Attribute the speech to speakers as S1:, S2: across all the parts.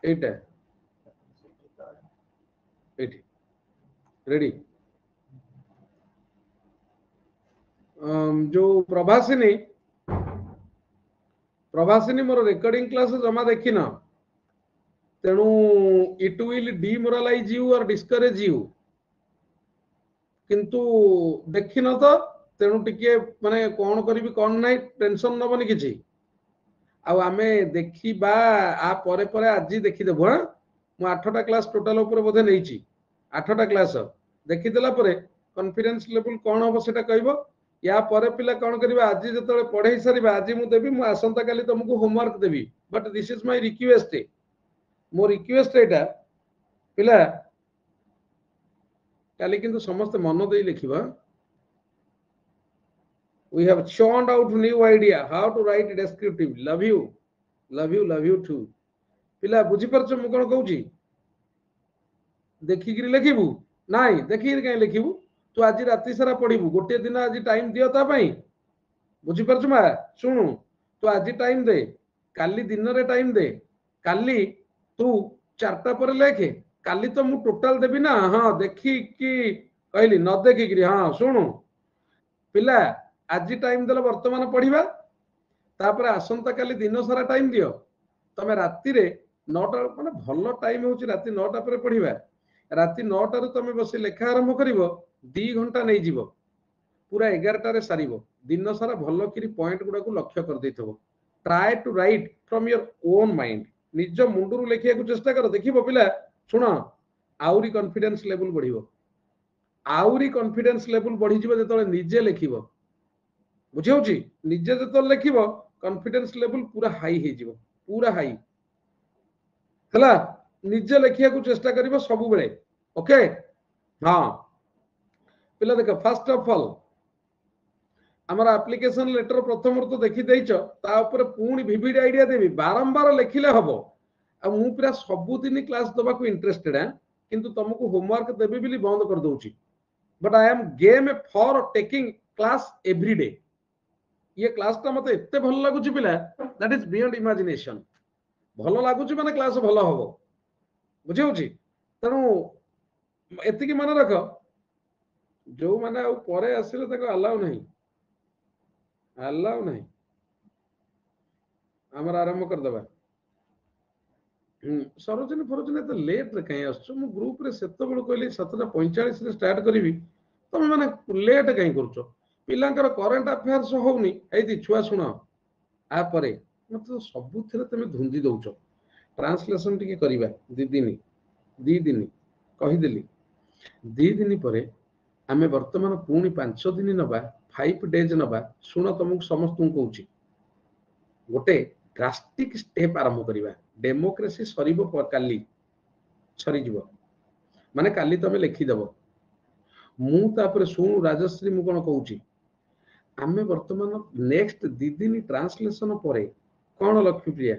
S1: এইটা এইটি রেডি जो प्रभासिनी प्रभासिनी मोर recording class जमा देखिन तेणु इट विल डिमोरालाइज यू और डिस्करेज यू किंतु देखिन तो तेणु टिके माने कौन करी कौन ना टेंशन नबनी किसी आमे देखा आ परे परे आज देखीदेबु हाँ मु 8टा क्लास टोटाल ऊपर बोधे नहीं 8टा क्लास देखीदेला कॉन्फिडेंस लेवल कौन हम से कहब या परे पिला कौन करिबा आज जो पढ़े सारिबा आज मु देबी मु आसंता काली तुमको homework Devi but this is my request मो रिक्वेस्ट एटा पिला काली किंतु समस्त मन दे लिखिबा we have churned out new idea how to write descriptive love you too पिला बुझी परछ मु कोन कहूची देखि गिरी लिखिबू नाही देखि गिरी कहीं लिखिबू तू आज राति सारा पढ़िबू गोटे दिन आज टाइम दियो ता पई बुझी परछ मा सुनु तू आज टाइम दे काली दिन रे टाइम दे काली तू 4टा पर लेखे काली तो मु टोटल देबी ना हां देखि कि कहली न देखि गिरी हां सुनु पिला आज टाइम देला वर्तमान पढ़िबा तापर आसंता काली दिन सारा टाइम दियो तमे राति रे 9टा माने भलो टाइम होची राति 9टा पर पढ़िबा राति 9टा रे तमे बसी लेखा आरंभ करिवो 2 घंटा नै जीवो पूरा 11टा रे सारिबो दिन सारा भलो किरी पॉइंट गुडा को लक्ष्य कर देथबो try to write from your own mind निज मुंडरू लेखिया को चेष्टा कर देखिबो पिला सुनो आउरी कॉन्फिडेंस लेवल बढ़िबो आउरी कॉन्फिडेंस लेवल बढ़ी जिवो जेतले निजे लेखिबो बुझियोची निजे जेतले लेखिबो कॉन्फिडेंस लेवल पूरा हाई हे जिवो पूरा हाई हला निजे लेखिया को चेष्टा करिवो सब बेले ओके हां पिला देख फर्स्ट ऑफ ऑल हमारा एप्लिकेशन लेटर प्रथम तो देखि देइछ ता ऊपर पूर्ण विविड आइडिया देबी बारंबार लेखिले हबो आ मु पूरा सब दिन क्लास दबा को इंटरेस्टेड है किंतु तुमको होमवर्क देबी बिली बंद कर दोउची but I am game for taking class every day ये क्लास ता मते एत्ते भल लागुची पिला दैट इज बियॉन्ड इमेजिनेशन भल लागुची माने क्लास भल हबो बुझियोची तनु एतिकी मन रख जो माने आ परे आसिले तको अलाउ नहीं आमर आरंभ कर दबा सरोजनी फरोजनी तो लेट रे कहीं आसछु मु ग्रुप रे सेतो बेल कहली 7:45 रे स्टार्ट करिवि तमे माने लेट कहीं करछो पिलांकर करंट अफेयर्स होउनी एदी छुआ सुनो आ परे मत सब थिरे तमे धुंदी दउछो ट्रांसलेशन टिके करिबा दी दिन कहि देली दी दिन परे आमे वर्तमान पुणी 5 दिन नबा 5 डेज नबा सुनो तुमको समस्त कहूची गोटे ड्रास्टिक स्टेप आरंभ करिबा डेमोक्रेसी सरीबो काली सरी जीवो माने काली तमे लिखि देबो मु तापर सुनु राजश्री मु कोन कहूची आमे वर्तमान नेक्स्ट दी दिन ट्रांसलेशन परे कोन लक्ष्य प्रिया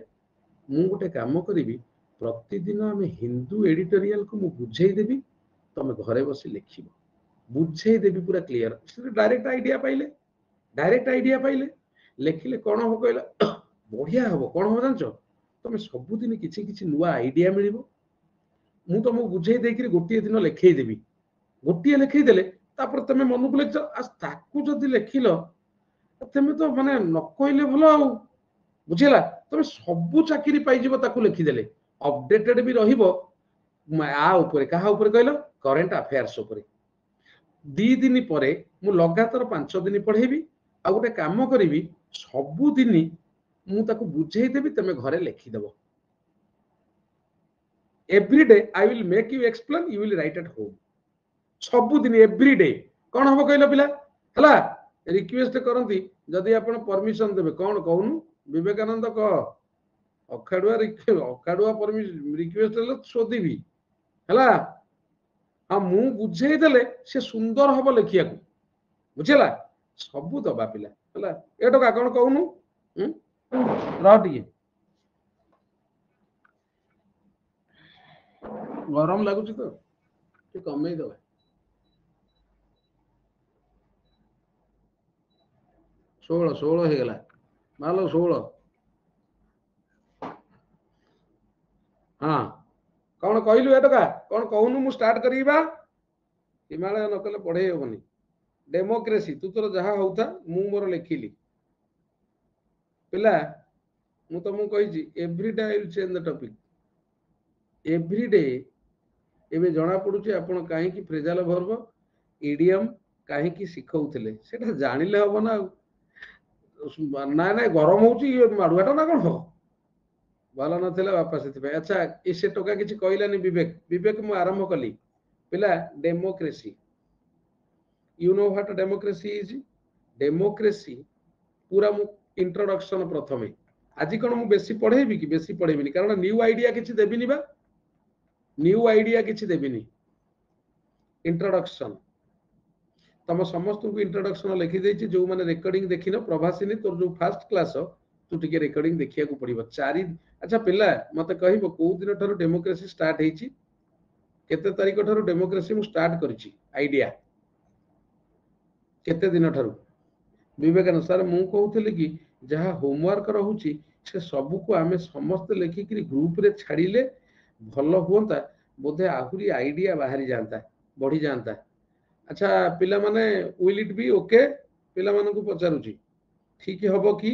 S1: मु गोटे काम करिवि प्रतिदिन आमे हिंदू एडिटोरियल को मु बुझेई देबी तमे घरे बसी लिखिबो बुझे देवी पूरा क्लियर डायरेक्ट आइडिया पाइले लिखिले कौन हम कहला बढ़िया हम कौन हम जान तुम सबुदिन किसी किसी नुआ आइडिया मिल मु तुमको बुझे देकर गोटे दिन लिखे देवी गोटे लिखे देले तापर तुम मन को लिख ताकू जदि लिखिल तुम तो माने न कहले भल आ बुझेला तुम सबू चाकरी पाइजिबो ताकू लिखिदेले अपडेटेड भी रहिबो आ ऊपर कहा ऊपर कहलो करंट अफेयर्स ऊपर दी दिन परे मु लगातार 5 दिन पढ़ेबी आ गोटे काम करी सबु दिन मु ताकू बुझे देबी तमे घरे लिखि देबो every day I will make you explain you will write at home सबु दिन एवरी डे कोन हबो कहलो पिला हला रिक्वेस्ट करंती जदि आपण परमिशन देबे कोन कहउनु विवेकानंद कह अखाडुआ परमिशन रिक्वेस्ट ले सोदीबी हला हाँ मु बुझे देले से सुंदर हम लिखिया बुझेला सबू दबा पिला हला ए टका कोन कहउनु रह टिके गरम लागुची तो ते कमई दबा 16 हे गला मालो 16 हाँ कौन कहलु ए टका कौन कहूनु मु स्टार्ट करी बा हिमालय न कले पढ़े हेबनी डेमोक्रेसी तू तोर जहा होता मु मोर लिखिली पिला मु तुमको कही every day I will change the topic every day एबे जना पड़ुची आपण काहे की फ्रेजाल वर्ब इडियम काहे की सिखौथिले सेटा जानिले हबो ना ना ना गरम होची माडुआटा ना कोन हो भल नथिला बापा से अच्छा से टोका किसी कहलानी विवेक विवेक मु आरंभ कली पिला democracy you know what democracy is democracy पूरा मु इंट्रोडक्शन प्रथमे आज कौन मु बेसी पढ़ेबी कि बेसी पढ़ेबिनी कारण न्यू आइडिया किसी देबिनी बा न्यू आइडिया किसी देबिनी इंट्रोडक्शन तुम समस्त को इंट्रोडक्शन लिखी देछि जो माने रिकॉर्डिंग देखिन प्रभासिनी तोर जो फर्स्ट क्लास तू टिके रिकॉर्डिंग देखिया को पड़िबो चारि अच्छा पिला मते कहिबो को दिन थारो डेमोक्रेसी स्टार्ट हेछि केते तारिख थारो डेमोक्रेसी मु स्टार्ट करछि आइडिया केते दिन थारो विवेकानंद सर मु कहउथली कि जहा होमवर्क रहउछि से सब को आमे समस्त लेखि कि ग्रुप रे छाड़िले भलो होंता बोधे आहुरी आइडिया बाहरी जानता बढ़ी जानता अच्छा पिला माने विल इट बी ओके पिला माने को पचारुछि ठीक हबो कि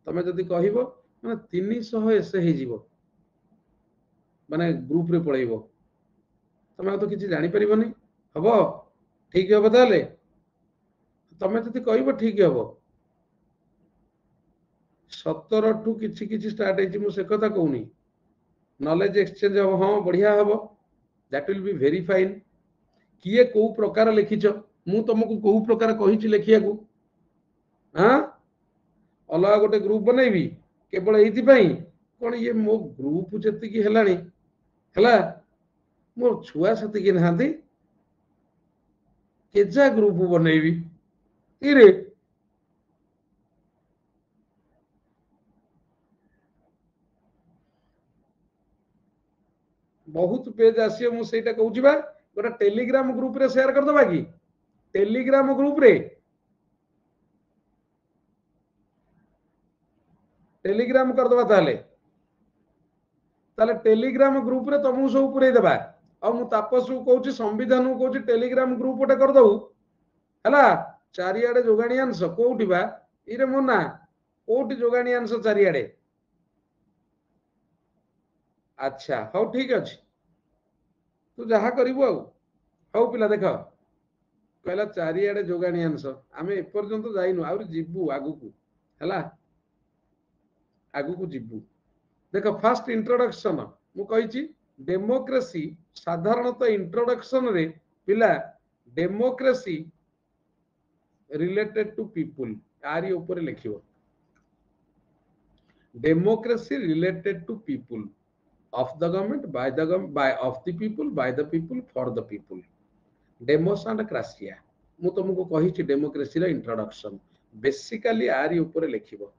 S1: तमे जदि कहिबो माने 300 एसे हे जीवो माने ग्रुप रे पळेइबो तमे तो किछि जानि परिबोनी हबो ठीक हबो ताले तमे जदि कहिबो ठीक हबो 17 ठू किछि किछि स्टार्ट हेछि मु से कथा कहूनी नॉलेज एक्सचेंज हो हाँ बढ़िया हबो that will be very fine किए को प्रकार लिखिछ मु तुमको को प्रकार कहिछि लेखिया को हां अलग गोटे ग्रुप बनैबी केवल एइथि पई कोन ये मो ग्रुप जति की हेलानी हला मो छुआ सति की नहांती केजा ग्रुप बनैबी इरे बहुत पेज आसियो मु सेटा कहूची बा गोटा टेलीग्राम ग्रुप रे शेयर कर दबा की टेलीग्राम ग्रुप रे टेलीग्राम कर दबा ताले ताले टेलीग्राम ग्रुप रे तुमको सब पुरै देबा आ मु तापस को कहूची संविधान को कहूची टेलीग्राम ग्रुप गोटे कर दऊ हला चारियाडे जोगाणी अंश कोउठी बा इरे मोना कोउठी जोगाणी अंश चारियाडे अच्छा हौ ठीक अछि तू जहा करिवो आ हौ पिला देख कहला चारियाडे जोगाणी अंश आमे एपर्यंत जाइनु आउरी जिबु आगु को हला आगु को जिबु देख फास्ट इंट्रोडक्शन मु कहिची डेमोक्रेसी साधारणतः इंट्रोडक्शन रे पिला डेमोक्रेसी रिलेटेड टू पीपुल आरी ऊपर लिखियो democracy related to people of the government by of the people by the people for the people demos and cracia मु तुमको कहिछि डेमोक्रेसी रा इंट्रोडक्शन बेसिकली आरी ऊपर लिखिबो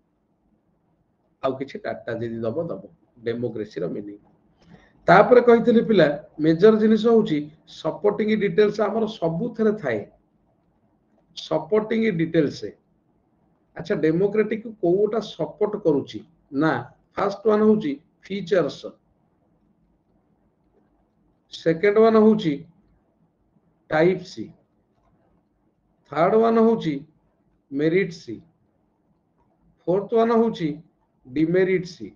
S1: आउ किछि टाटा जदि दबो दबो डेमोक्रेसी रा मीनिंग तापर कहितली पिला मेजर जिनिस होउछि सपोर्टिंग डिटेल्स हमर सबु थरे थाए सपोर्टिंग डिटेल्स अच्छा डेमोक्रेटिक कोटा सपोर्ट करूछि ना फर्स्ट वन होउछि फीचर्स सेकेंड वन होउछि टाइप सी थर्ड वन होउछि मेरिट सी फोर्थ वन होउछि डिमेरिट सी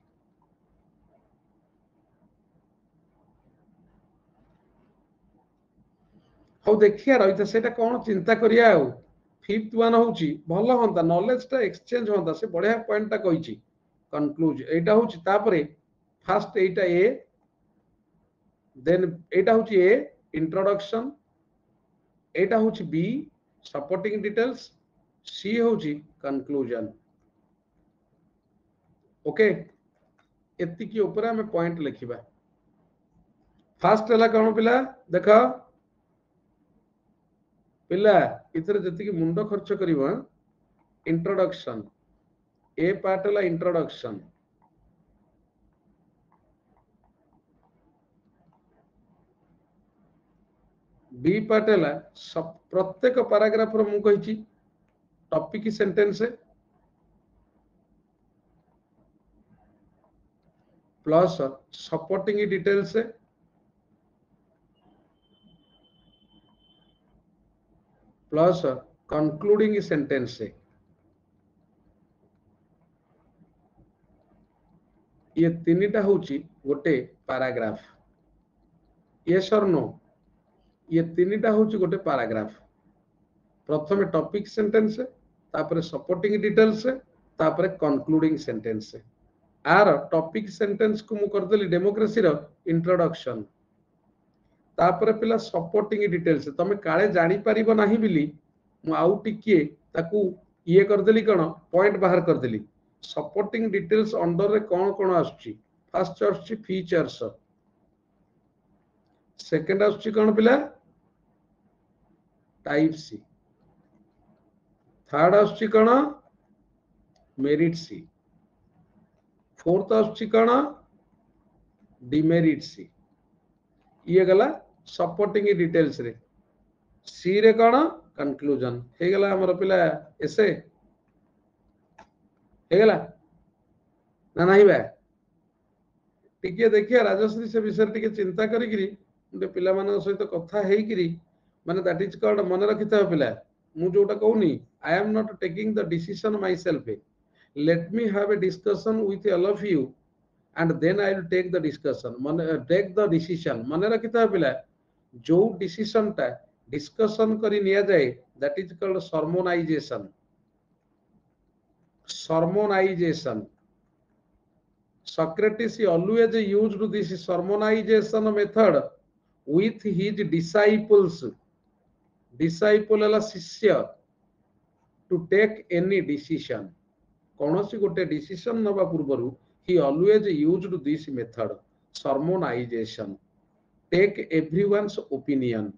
S1: हो देखिया रहिता सेटा कोन चिंता करिया आ फिफ्थ वन होउछि भलो होंता नॉलेज टा एक्सचेंज होंता से बढ़िया पॉइंट टा कहिछि कंक्लूज एटा होउछि तापरे first Etah A then Etah होउछि A introduction एटा होउछि बी सपोर्टिंग डिटेल्स सी होउछि कंक्लूजन ओके एति की ऊपर हमें पॉइंट लिखिबा फर्स्ट हला कोन पिला देखो पिला इथरे जति की मुंडो खर्च करिवो इंट्रोडक्शन ए पार्ट हला इंट्रोडक्शन बी पार्ट हला प्रत्येक पैराग्राफ रो मु कहिछि topic sentence plus supporting details plus concluding sentence ये तीनटा होची गोटे पैराग्राफ यस और नो ये तीनटा होची गोटे पैराग्राफ प्रथम टॉपिक सेंटेंस तापर सपोर्टिंग डिटेल्स तापर concluding sentence our topic sentence को मु करदेली डेमोक्रेसी रो इंट्रोडक्शन तापर पिला सपोर्टिंग डिटेल्स तमे काळे जानि परिबो नाही बिली मु आउ टिके ताकू ये करदेली कोन पॉइंट बाहर करदेली सपोर्टिंग डिटेल्स अंडर रे कोन कोन आछी फर्स्ट आछी फीचर्स सेकंड आछी कोन पिला टाइप सी थर्ड आछी कोन मेरिट सी फोर्थ आछी कोन डिमेरिट सी ये गला सपोर्टिंग डिटेल्स रे सी रे कोन कंक्लूजन हे गला हमर पिला एसे हे गला ना नहीं बे टिके देखिए राजश्री से विषय टिके चिंता करी गिरी मुंडे पिला मानन सहित कथा हेई गिरी माने दैट इज कॉल्ड मन रखिता पिला मु जोटा कहूनी I am not taking the decision myself let me have a discussion with all of you and then I will take the discussion take the decision मन रखिता पिला जो डिसीजन ता discussion करी निया जाए that is called sermonization Socrates always used this sermonization method with his disciples disciple ला शिष्य to take any decision कौनसी गोटे डिसीजन नबा पूर्वरु he always used this method sermonization take everyone's opinion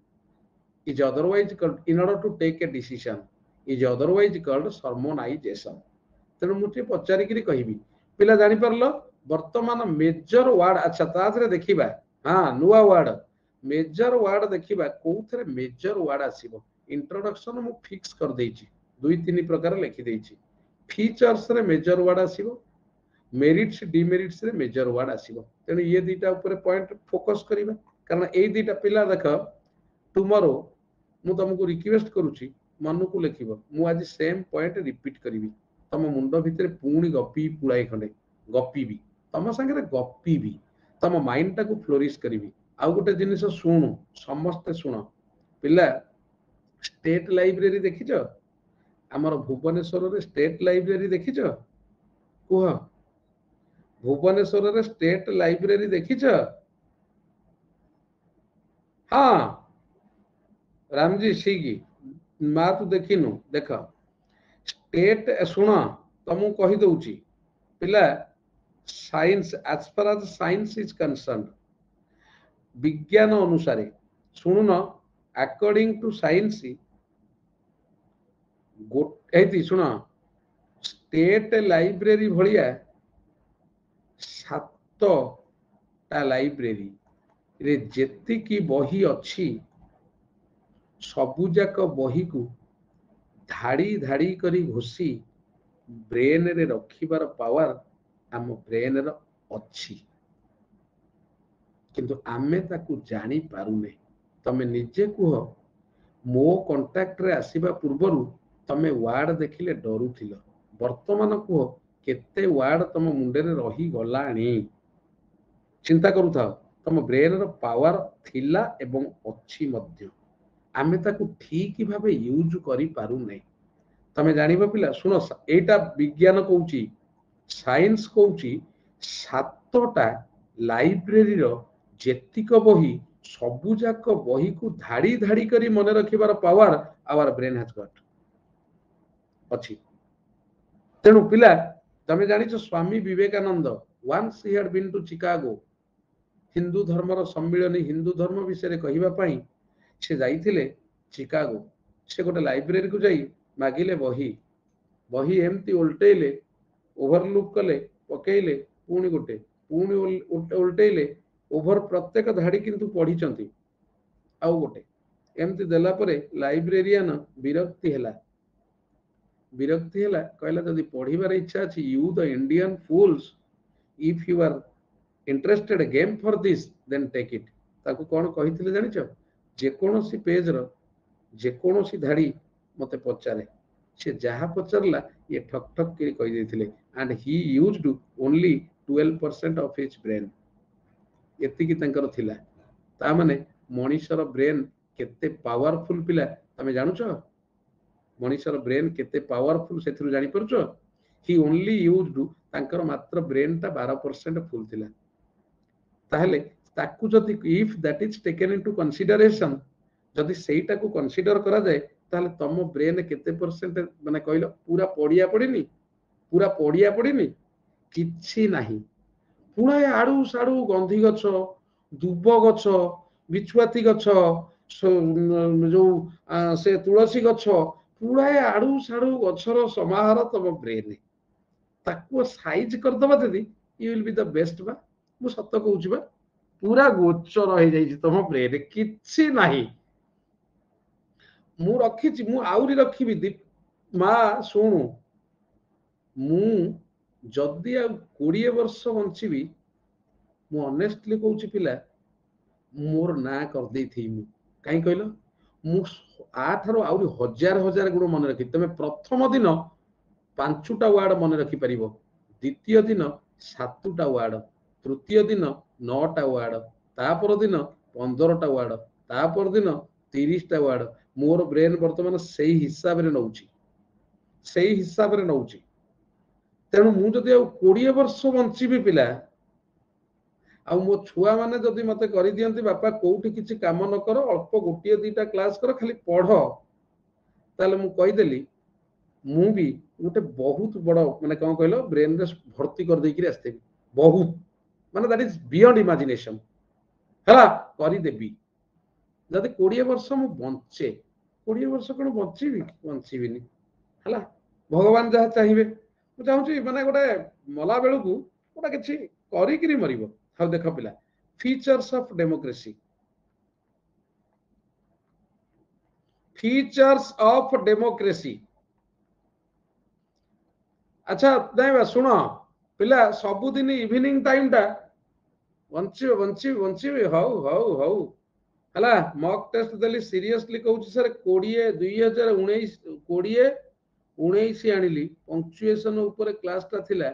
S1: is otherwise called in order to take a decision is otherwise called sermonization तेणु मुझे पचारिकी कहबी पिला जानी परलो वर्तमान मेजर वर्ड अच्छा ताजरे देखिबा हां नुवा वर्ड मेजर वर्ड देखिबा कोथरे मेजर वर्ड आसीबो इंट्रोडक्शन मु फिक्स कर देछि दुई तीन प्रकार लिखि देछि फीचर्स रे मेजर वर्ड आसीबो मेरिट्स डिमेरिट्स रे मेजर वर्ड आसीबो तेणु ये दीटा ऊपर पॉइंट फोकस करिबा कारण ए दीटा पिला देख टुमारो मु तुमको रिक्वेस्ट करूची मन को लिखिबो मु आज सेम पॉइंट रिपीट करिवि तम मुंड भितर पुणी गपी पुळाई खंडे गपी भी तम संगे गपी भी तम माइंड टाको फ्लोरिश करिवि आ गोटे जिनिस सुनु समस्त सुन पिला स्टेट लाइब्रेरी देखिछ हमर भुवनेश्वर रे स्टेट लाइब्रेरी देखिछ कुह भुवनेश्वर रे स्टेट लाइब्रेरी देखिछ हाँ रामजी सिगी मा तू देखिनु देख स्टेट सुन तुमको कही दउची पिला science as far as science is concern विज्ञान अनुसार सुनुन अकॉर्डिंग टू साइंस गोटे सुन स्टेट लाइब्रेरी भलिया 7टा लाइब्रेरी रे जेति की बही अच्छी सबुजाक बही को धाड़ी धाड़ी करी घोषी ब्रेन रे रखिबार पावर आम ब्रेन रे अच्छी किंतु आमे ताकू जानी पारुने तमे निजे कुह मो कांटेक्ट रे आसीबा पूर्वरु तमे वार्ड देखिले डरुथिलो वर्तमान कुह केते वार्ड तम मुंडे रे रही गलाणी चिंता करूथा तम ब्रेन रो पावर थिला एवं अच्छी मध्य आमे ताकू ठीक भाबे यूज करी पारु नै तमे जानिबा पिला सुनो एटा विज्ञान कहूची साइंस कहूची 7टा लाइब्रेरी रो जेतिक बही सबुजाक बही को धाड़ी धाड़ी करी मन रखिबार power our brain has got अछि तेनु पिला तमे जानिछ Swami Vivekananda once he had been to Chicago Hindu धर्म रो सम्मिलनी हिंदू धर्म विषय कहिबा पई से जाइथिले चिकागो से गोटे लाइब्रेरी को जाई मागिले बही बही एमती उल्टेले ओवरलुक कले पकेइले पुणी गोटे पुणी उल्टेले ओभर प्रत्येक धाड़ी किंतु पढ़ी आउ गोटे एमती देला परे लाइब्रेरियन विरक्ति हैला कहला जदि पढ़िबार इच्छा अछि you the Indian fools if you are interested game for this then take it ताको कौन कही जानिछ जेकोसी पेज रो जेकोसी धाड़ी मते पचारे से जहाँ पचारला ये ठक ठक के कही देथिले and he used only 12% of his brain एतिकी तंकर थिला ता माने मनीषर ब्रेन केते पावरफुल पिला तमे जानुछ मनीषर ब्रेन केते पावरफुल सेथरु जानि परछो ही ओनली यूज्ड तांकर मात्र ब्रेन ता 12% फुल थिला ताहले ताकू जदि if that is taken into consideration जदि सेटा को कंसीडर करा जाए ताहले तम ब्रेन केते परसेंट माने कहलो पूरा पड़िया पड़िनी पूरा पड़िया पड़िनी किछि नाही पुणे आड़ू साड़ू गंधी गछ दुब गछ बिछुआती गछ जो से तुलसी गछ पुराए आड़ू साड़ू गछर समाहार तम ब्रेन ताको साइज करदबा दीदी you will be the best बा मु सत कहूची बा पूरा गोचर हो जाई तम ब्रेन किछि नाही मु रखी मु आउरी रखी दीप मा शुणु मु जदि आ 20 वर्ष बंचीबी मु ऑनेस्टली कहूची पिला मोर ना कर देई थी मु काई कहलो मु आठारो आउरी हजार हजार गुण मन रखी तमे प्रथम दिन 5टा वार्ड मन रखी परिबो द्वितीय दिन 7टा वार्ड तृतीय दिन 9टा वार्ड तापर दिन 15टा वार्ड तापर दिन 30टा वार्ड मोर ब्रेन वर्तमान सही हिसाब रे नउची सही हिसाब रे नउची तेणु मु जदि आ 20 वर्ष बंचीबी पिला आ मो छुआ माने जदि मते करि दियंती बापा कोउठी किछि काम न करो अल्प गोटिए दुईटा क्लास करो खाली पढ़ ताले मु कहि देली मु भी गोटे बहुत बड़ माने कौन कहलो ब्रेन रे भर्ती कर देकी आस्ते बहुत माने दैट इज बियॉन्ड इमेजिनेशन हला करि देबी जदि 20 वर्ष मु बंचे 20 वर्ष कोन बंचीबी बंचीबिनी हला भगवान जहा चाहिबे मु चाहूची माने गोटे मला बेलू को गोटा किछि करी किरी मरिबो हाउ देखो पिला features of democracy features of democracy अच्छा नहीं सुनो पिला सबुदिन इवनिंग टाइम टा बंची बंची बंची हाउ हाउ हाउ हला मॉक टेस्ट देली सीरियसली कहूची सर 20 2019 20 19 आनिली पंक्चुएशन ऊपर क्लास ता थिला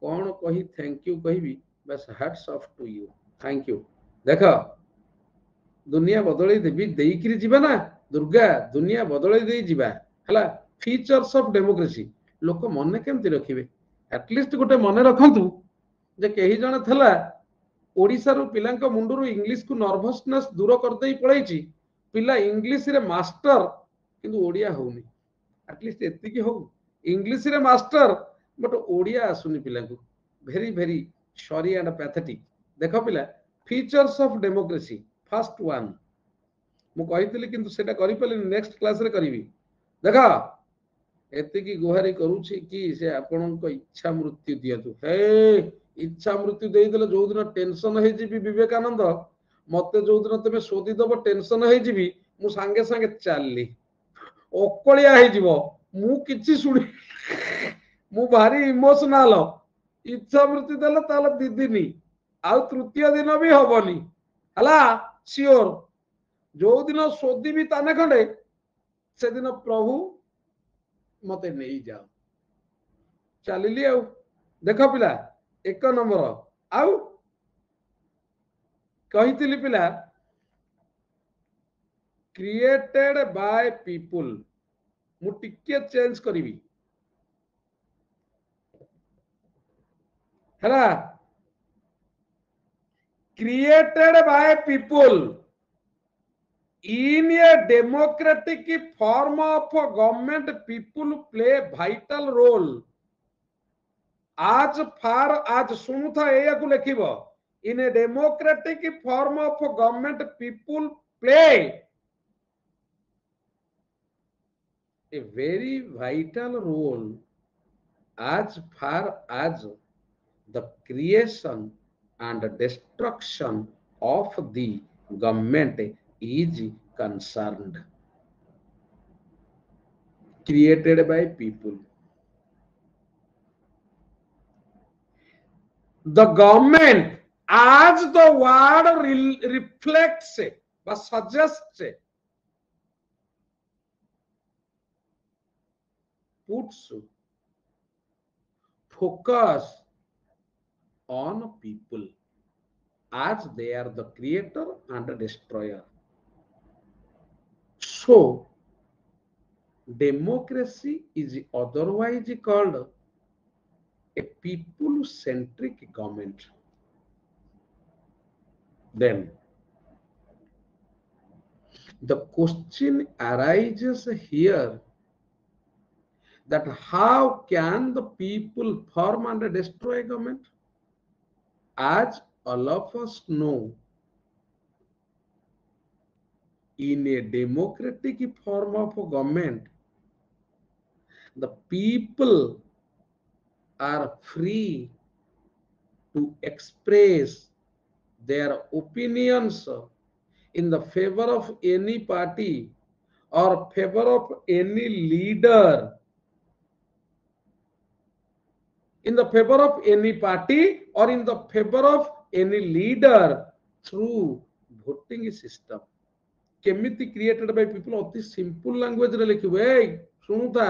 S1: कोन कही थैंक यू कहबी बस hats off to you thank you देखो दुनिया बदलै देबी देईकरी जीवा ना दुर्गा दुनिया बदलै देई जीवा हला फीचर्स ऑफ डेमोक्रेसी लोक मने केमती रखिबे एटलिस्ट गोटे मने रखंतु जे केही जण थला ओडिसा रु पिलांक मुंडुरु इंग्लिश को नर्वसनेस दूर कर देई पळैची पिला इंग्लिश रे मास्टर किंतु ओडिया होउनी एटलिस्ट एति की हो इंग्लिश रे मास्टर बट ओडिया आसुनी पिलांकु very very sorry and pathetic देखो पिला features of democracy first one मु कहितली किंतु सेटा करि पले नेक्स्ट क्लास रे करिवि देखा एति की गुहारी करूछि कि से आपन को इच्छा मृत्यु दियतु हे इच्छा मृत्यु देई देले जो दिन टेंशन हे जिबी विवेकानंद मते जो दिन तमे सोदी दबो टेंशन हे जिबी मु संगे संगे चालली ओकलिया हे जिवो मु किछि सुनी मु भारी इमोशनल इच्छा मृत्यु देले ताले दिदिनी आ तृतीय दिन भी हबनी हला श्योर जो दिन सोदी भी ताने खंडे से दिन प्रभु मते नहीं जाओ चलिली आउ देख पिला एक नंबर आउ कहितली पिला क्रिएटेड बाय पीपुल मु टिके चेंज करिवि हला created by people in a democratic form of government people play vital role as far as सुनु था एया को लिखिबो in a democratic form of government people play a very vital role as far as the creation and destruction of the government is concerned created by people the government as the word reflects বা suggests puts focus on people as they are the creator and destroyer. So democracy is otherwise called a people-centric government. Then the question arises here that how can the people form and destroy a government? As all of us know, in a democratic form of a government, the people are free to express their opinions in the favor of any party or favor of any leader, in the favor of any party or in the favor of any leader through voting system. केमिति created by people अति simple language रे लिखिबो ए सुनुता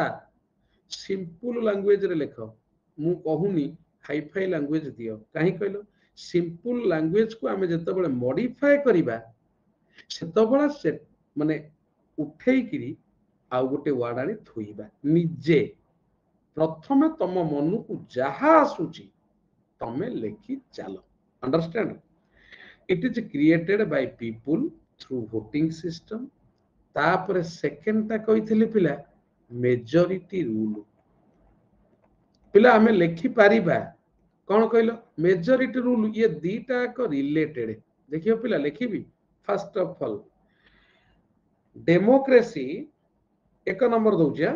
S1: simple language रे लिख मु कहूनी hi fi language दियो काहे कहलो simple language को आमे जते बेले मॉडिफाई करिबा सेतो बळा से माने उठेई किरी आ गोटे वर्ड आनी थुईबा निजे प्रथमे तम मन को जहा आसुची तमे लेखि चलो understand it is created by people through voting system तापर सेकंड ता कहिथिले पिला मेजॉरिटी रूल पिला हमें लेखि पारिबा कोन कहलो मेजॉरिटी रूल ये दीटा को रिलेटेड देखियो पिला लेखिबी फर्स्ट ऑफ ऑल डेमोक्रेसी एक नंबर दउजिया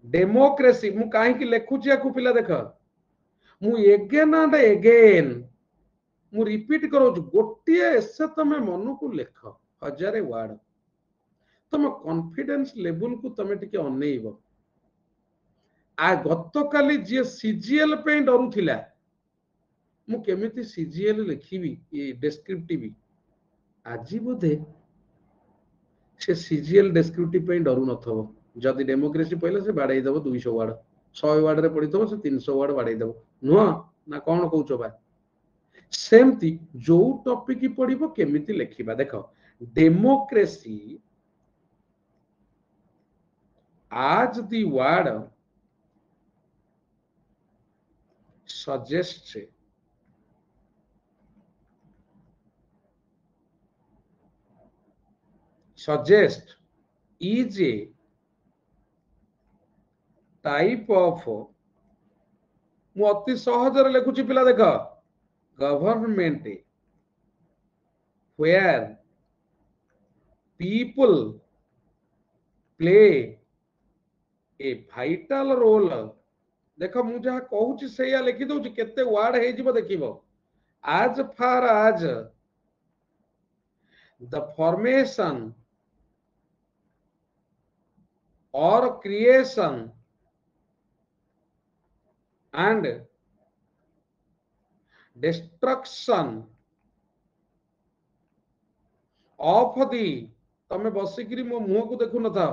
S1: डेमोक्रेसी मु काहे कि लेखुचिया को पिला देख मु एगेन एंड एगेन मु रिपीट करो गोटिए एसे तमे मन को लेख हजारे वर्ड तम कॉन्फिडेंस लेवल को तमे टिके अनेइबो आ गतकाली जे सीजीएल पे डरुथिला मु केमिति सीजीएल लिखिबी ये डिस्क्रिप्टिव आजी बोधे से सीजीएल डिस्क्रिप्टिव पे डरु नथबो जदि डेमोक्रेसी पहिले से बाडै देबो 200 वर्ड 100 वर्ड रे पडितबो से 300 वर्ड बाडै देबो नुह ना कोन कहउछो बा सेमती जो टॉपिक पड़िबो केमिति लिखिबा देखो डेमोक्रेसी आज the word suggest is a type of मु अति सहज रे लिखुची पिला देख government where people play a vital role देख मु जहा कहूची सेया लिखि दउची केते वर्ड हे जिवो देखिबो as far as the formation or creation and destruction of the तमे बसिकिरी मो मुह को देखु न था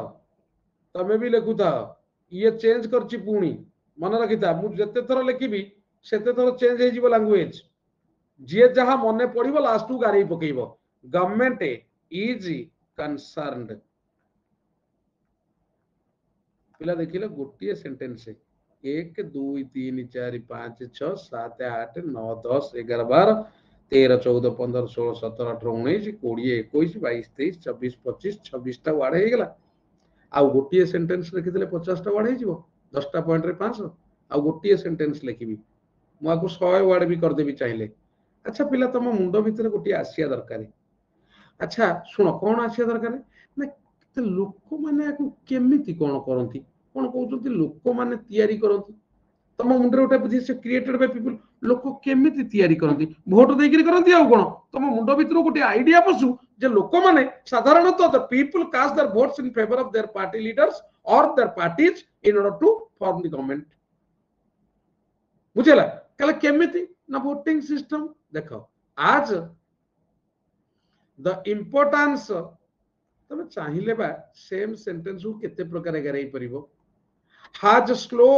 S1: तमे भी लेखु था ये चेंज करची पुणी मन रखी था मु जते थर लिखिबी सेते थर चेंज हे जीवो लैंग्वेज जे जहा मने पड़िबो लास्ट टू गारी पकेइबो गवर्नमेंट इज कंसर्न्ड पिला देखिले गोटिए सेंटेंस 1 2 3 4 5 6 7 8 9 10 11 12 13 14 15 16 17 18 19 20 21 22 23 24 25 26 टा वर्ड हे गेला आ गोटिए सेंटेंस लिखिले 50 टा वर्ड हे जीवो 10 टा पॉइंट रे 500 आ गोटिए सेंटेंस लिखिबी मु आको 100 वर्ड भी कर देबी चाहिले अच्छा पिला तम मुंडो भीतर गोटिए आसिया दरकारी अच्छा सुनो कोन आसिया दरकारी ना लोक माने आको केमिति कोन करंती कोन कहउछंती लोक माने तयारी करंती तम मुंडरे उठा बुद्धि से क्रिएटेड बाय पीपल लोक केमिति तयारी करंती वोट देकिरी करंती आ कोन तम मुंडो भीतर गोटे आईडिया पसु जे लोक माने साधारणतः the people cast their votes in favour of their party leaders और their parties in order to form the government बुझला कले केमिति ना वोटिंग सिस्टम देखो आज द इम्पोर्टेंस तुम चाहिए बा सेम सेंटेंस को केते प्रकार गराई परिबो has slow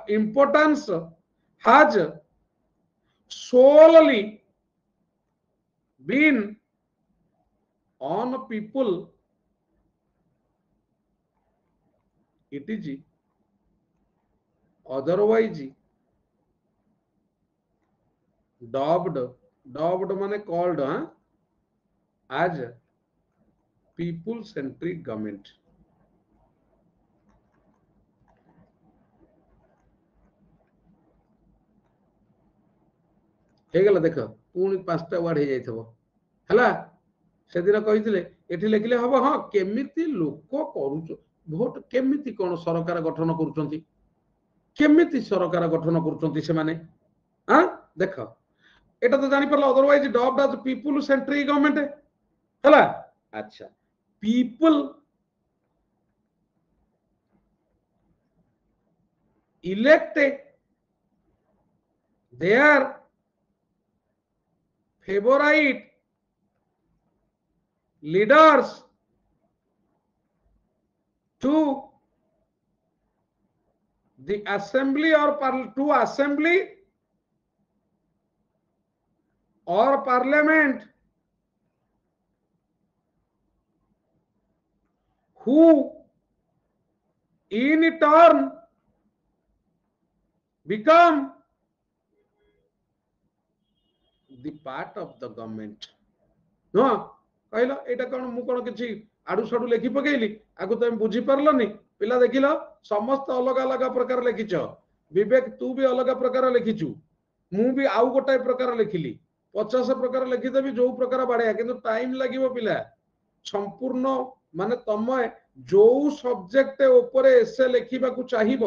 S1: importance has solely been on people it is otherwise dubbed माने called as people centric government ହେଇଗଲା ଦେଖ ପୁଣି 5ଟା ୱାର୍ଡ ହେଇଯାଇଥିବ ହେଲା ସେଦିନ କହିଥିଲେ ଏଠି ଲେଖିଲେ ହବ ହଁ କେମିତି ଲୋକ କରୁଛ ଭୋଟ କେମିତି କଣ ସରକାର ଗଠନ କରୁଛନ୍ତି କେମିତି ସରକାର ଗଠନ କରୁଛନ୍ତି ସେମାନେ ଦେଖ এটা তো জানি পারলা অদরওয়াইজ ডবড আজ পিপল সেন্ট্রিক গভর্নমেন্ট ହେଲା আচ্ছা people elect their favorite leaders to the assembly or to assembly or parliament who in turn become the part of the government no କହିଲ ଏଇଟା କଣ ମୁଁ କଣ କିଛି ଆଡୁ ସାଡୁ ଲେଖି ପକେଇଲି ଆଗୁ ତମେ ବୁଝି ପାରିଲନି ପିଲା ଦେଖିଲ ସମସ୍ତ ଅଲଗା ଅଲଗା ପ୍ରକାର ଲେଖିଛ ବିବେକ ତୁ ବି ଅଲଗା ପ୍ରକାର ଲେଖିଛୁ ମୁଁ ବି ଆଉ ଗୋଟାଏ ପ୍ରକାର ଲେଖିଲି 50 ପ୍ରକାର ଲେଖିଦେବି ଯୋଉ ପ୍ରକାର ବାଡିଆ କିନ୍ତୁ ଟାଇମ ଲାଗିବ ପିଲା ସମ୍ପୂର୍ଣ୍ଣ ମାନେ ତମେ ଯୋଉ ସବଜେକ୍ଟ ଉପରେ ଏସେ ଲେଖିବାକୁ ଚାହିଁବ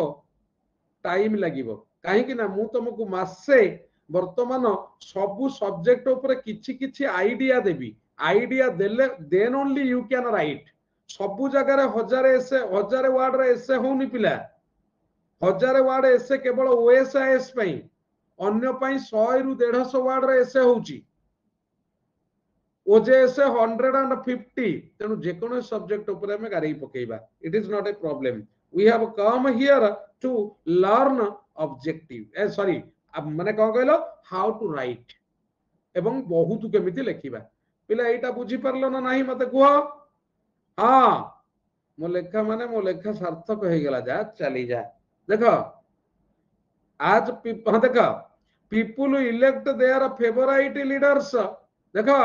S1: ଟାଇମ ଲାଗିବ କାହିଁକି ନା ମୁଁ ତମକୁ ମାସେ ବର୍ତ୍ତମାନ ସବୁ ସବଜେକ୍ଟ ଉପରେ କିଛି କିଛି ଆଇଡିଆ ଦେବି आइडिया देले then only you can write सबु जगह 1000 एसे 1000 वर्ड रे एसे होनी पिला 1000 वर्ड एसे केवल ओएसआईएस पई अन्य पई 100 रु 150 वर्ड रे एसे होउची ओजेएस 150 तेनु जे कोनो सब्जेक्ट ऊपर हमें गारी पकेइबा it is not a problem we have come here to learn objective sorry माने कोन कहलो हाउ टू राइट एवं बहुत केमिति लिखिबा पिला एटा बुझी परलो ना नहीं मते कुह हाँ मो लेखा माने मो लेखा सार्थक हो गला जा चली जा देखो आज हाँ देखो people elect their favourite leaders देखो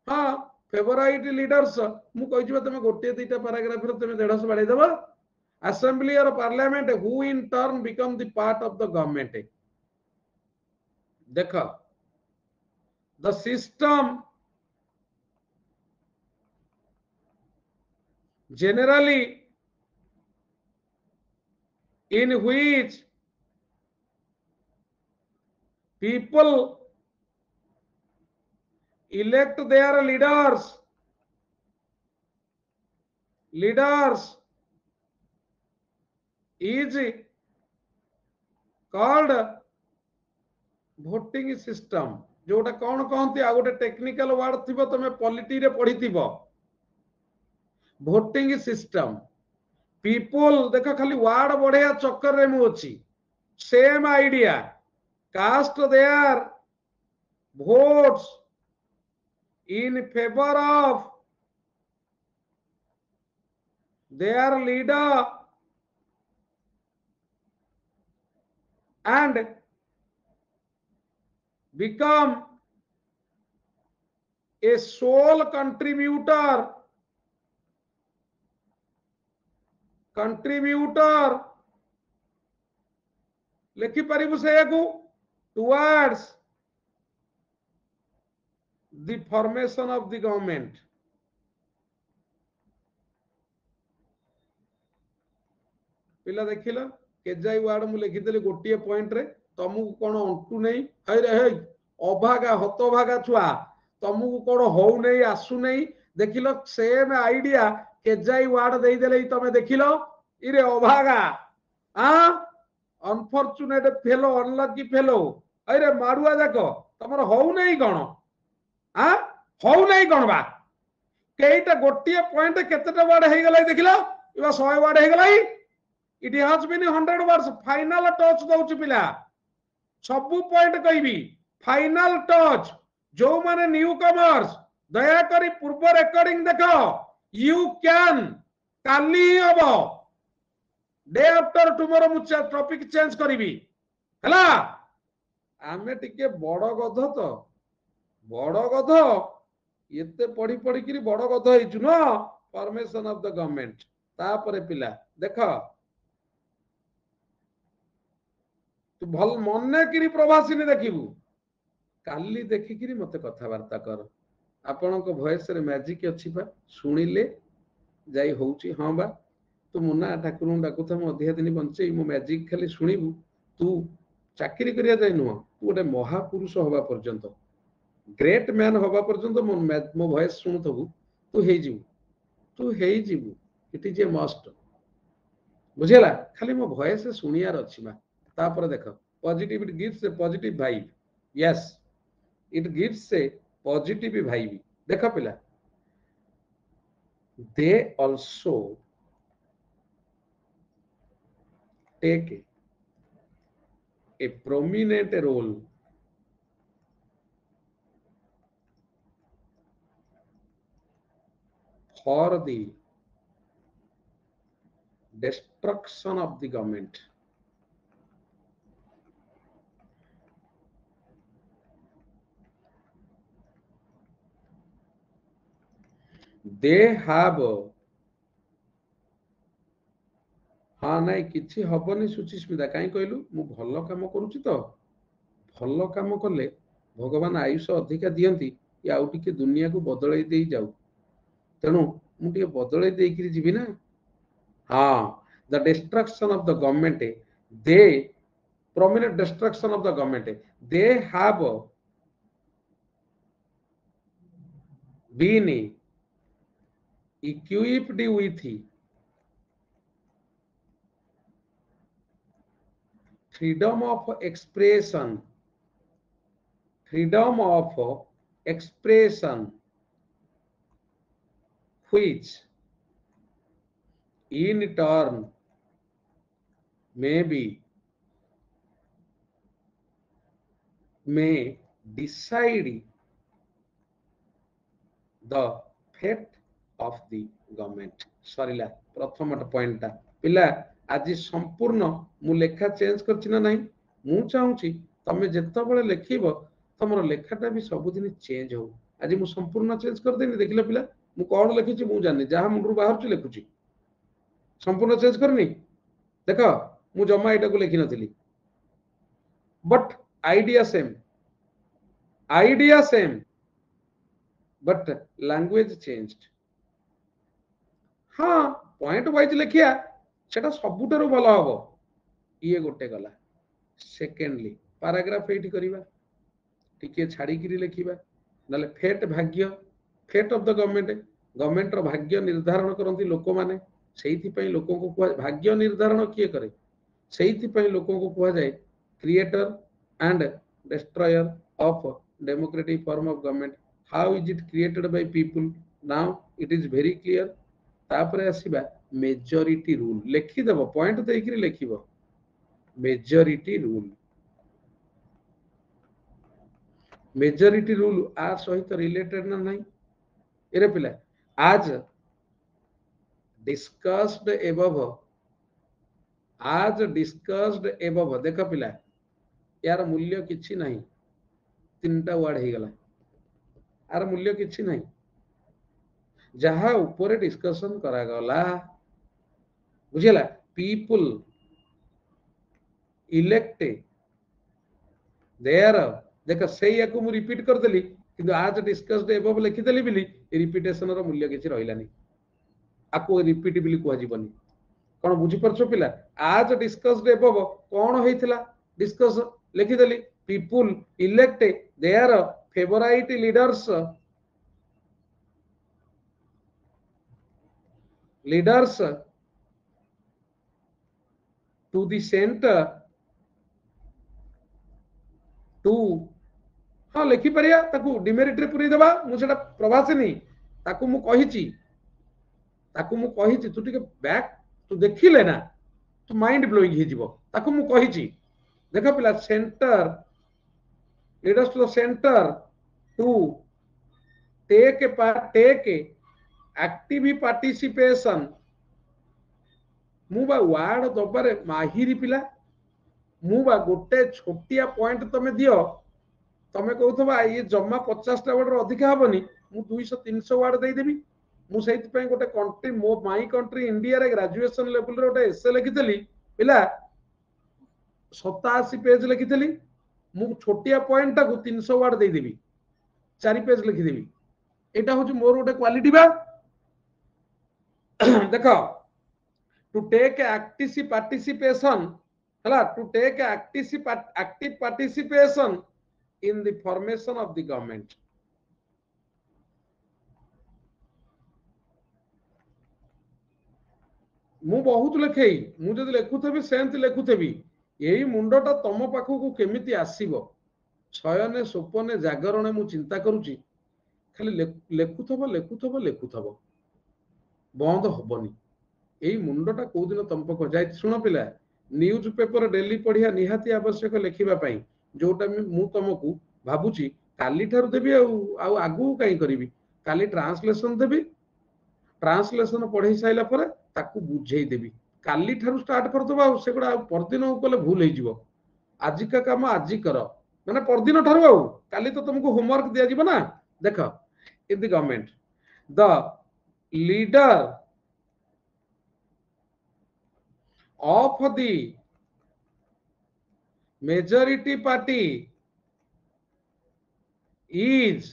S1: हाँ फेवराइट लीडर्स मु कहि तुम गोटे दुईटा पैराग्राफ रे तुम 150 बाड़े देबो असेंबली और parliament who in turn become the part of the government देखो the system generally in which people elect their leaders is called voting system जोटा कौन कहती आ गोटे टेक्निकल वर्ड थी तुम पॉलिटी रे पढ़ी थी voting system people देखो खाली वार्ड बढ़िया चक्कर रे मु अछि same idea cast their votes in favor of their leader and become a sole contributor लिखि परिबु से को towards the formation of the government पिला देखिला केजाई वार्ड मु लिखि देली गोटिए पॉइंट रे तमु कोन अंटू नै हई रे हई अभागा हतभागा छुआ तमु कोन होउ नै आसु नै देखिलो सेम आइडिया केजाई वार्ड देई देले तमे देखिलो इरे अभागा अनफॉर्चुनेट फेलो अनलकी फेलो अरे मारुआ जाक तमर होउ नै कोन आ हौ नहीं कौन बा केईटा गोटे पॉइंट केतेटा वर्ड हे गलै देखिलो इबा 100 वर्ड हे गलै it has been 100 words final touch दउछ पिला सब पॉइंट कहबी फाइनल टच जो माने न्यू कमर्स दया करी पूर्व रेकॉर्डिंग देखो यू कैन काली ही हबो डे आफ्टर टुमोरो मु टॉपिक चेंज करिवि हला आमे टिके बड़ गध तो बड़ गध एते पढ़ी पढ़ी कि बड़ गध हेचु न परमिशन ऑफ द गवर्नमेंट तापरे पिला देख तू भल मने कि प्रभासिनी देखिबू काली देखिकी मत कथबार्ता कर आपण भयस मैजिक अच्छी बा शुणिले जाई होउची हाँ बा तू मुना ठाकुर डाकुथा अधिका दिन बंचे मो मैजिक खाली शुणिबू तू चाकरी करिया जाए नुह तू गोटे महापुरुष हवा पर्यंत ग्रेट मैन हवा पर्यंत मो भयस शुणुथबू तू हेजिबू इट इज ए मस्ट बुझेला खाली मो भयस शुणियार अच्छी बा तापर देख positive it gives A positive vibe yes it gives A positive vibe देख पिला they also take a prominent role for the destruction of the government. They have हाँ नाई किछि हबनी सुचिस्मिता कहीं कहलु मु भल काम करूची तो भल काम कले भगवान आयुष अधिका दियंती या आउ टिके दुनिया को बदलै देई जाऊ तेणु मु टिके बदलै देइकिरी जीवी ना हाँ the destruction of the government they prominent destruction of the government they have been equipped with freedom of expression which in turn may decide the fate of the government Sarila प्रथम पॉइंट पिला आज संपूर्ण मु लेखा चेंज करछि ना नहीं मु चाहूची तमे जेते बळे लेखिबो तमरो लेखाटा भी सबुदिन चेंज हो आज मु संपूर्ण चेंज कर देनी देखिला पिला मु कोन लिखिछि मु जानि जहा मुंडरू बाहर छु लिखुछि संपूर्ण चेंज करनी देख मु जमा एटा को लिखि नथिली but idea same but language changed हाँ पॉइंट वाइज लिखिया सेटा सबुठारु भल हबो ये गोटे गला सेकेंडली पैराग्राफ एठी करिबा टिके छाड़ी किरी लिखिबा नले फेट भाग्य फेट ऑफ द गवर्नमेंट रो भाग्य निर्धारण करंती लोक माने सेहिति पई लोकों को भाग्य निर्धारण किए करे सेहिति पई लोकों को कुआ जाए creator and destroyer of democratic form of government how is it created by people now it is very clear तापरे आसीबा मेजॉरिटी रूल लिखि देबो पॉइंट देइकरी लिखिबो मेजॉरिटी रूल आ सहित रिलेटेड ना नहीं एरे पिला आज डिस्कस्ड एबव देख पिला यार मूल्य किछि नहीं तीनटा वर्ड हे गला यार मूल्य किछि नहीं जहा ऊपर डिस्कशन करा गला बुझिला पीपल इलेक्ट देयर देख से या को मु रिपीट कर देली किंतु आज डिस्कस्ड एबव लिखि देली बिली रिपीटेशन रो मूल्य किछि रहिलानी आको रिपीटेबली कुआ जीवनी कोन बुझी परछो पिला आज डिस्कस्ड एबव कोन हेतिला डिस्कस लिखि देली people elect their favourite leaders to the center to हाँ लिखि परिया ताकू डिमेरिट रे पुरी देबा मु सेटा प्रभासिनी ताकू मु कहिची तू टिके बैक तू देखिले ना तू माइंड ब्लोइंग हे जीवो ताकू मु कहिची देख पिला center leaders to the center to take active participation मु बा वार्ड दबारे माहिरी पिला मु बा गोटे छोटिया पॉइंट तमे दियो तमे कहउथबा ये जम्मा 50 टा वार्ड रो अधिका हबनी मु 200 300 वार्ड दे देबी मु सहित पे गोटे कंट्री मो माई कंट्री इंडिया रे ग्रेजुएशन लेवल रे गोटे एसे लिखितली पिला 87 पेज लिखितली मु छोटिया पॉइंट टाकू 300 वार्ड दे देबी 4 पेज लिखि देबी एटा होची मोर गोटे क्वालिटी बा देखो टू टेक एक्टिव पार्टिसिपेशन हला to take active participation in the formation of the government मु बहुत लिखे मु जदि लिखुथबी सेंत लिखुथबी एई मुंडटा तम पाखकू केमिति आसीबो छयने सोपने जागरणे मु चिंता करूची खाली लेखुथबो बंद हबनी एई मुंडटा को दिन तम पाख जाय सुनो पिला न्यूज पेपर डेली पढ़िया निहाती आवश्यक लिखिबा पई जोटा मु तुमको भाबुची काली ठारू देबी आगु कहीं करी काली ट्रांसलेशन देबी ट्रांसलेशन पढ़े साइला पर ताकू बुझेई देबी काली ठारू स्टार्ट कर दबा से गुडा परदिन कले भूल हे जिवो आज का काम आज कर माने परदिन ठारू काली तो तुमको होमवर्क दिया जिवो ना देख in the government the leader of the majority party is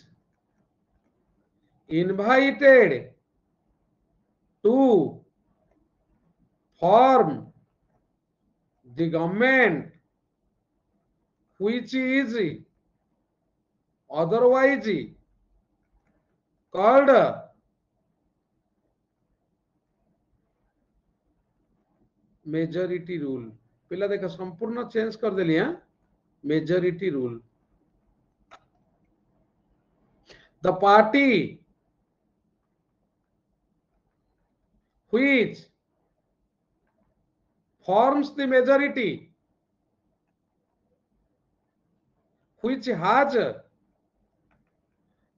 S1: invited to form the government which is otherwise called majority rule पिला देखो संपूर्ण चेंज कर देली हां majority rule the party which forms the majority which has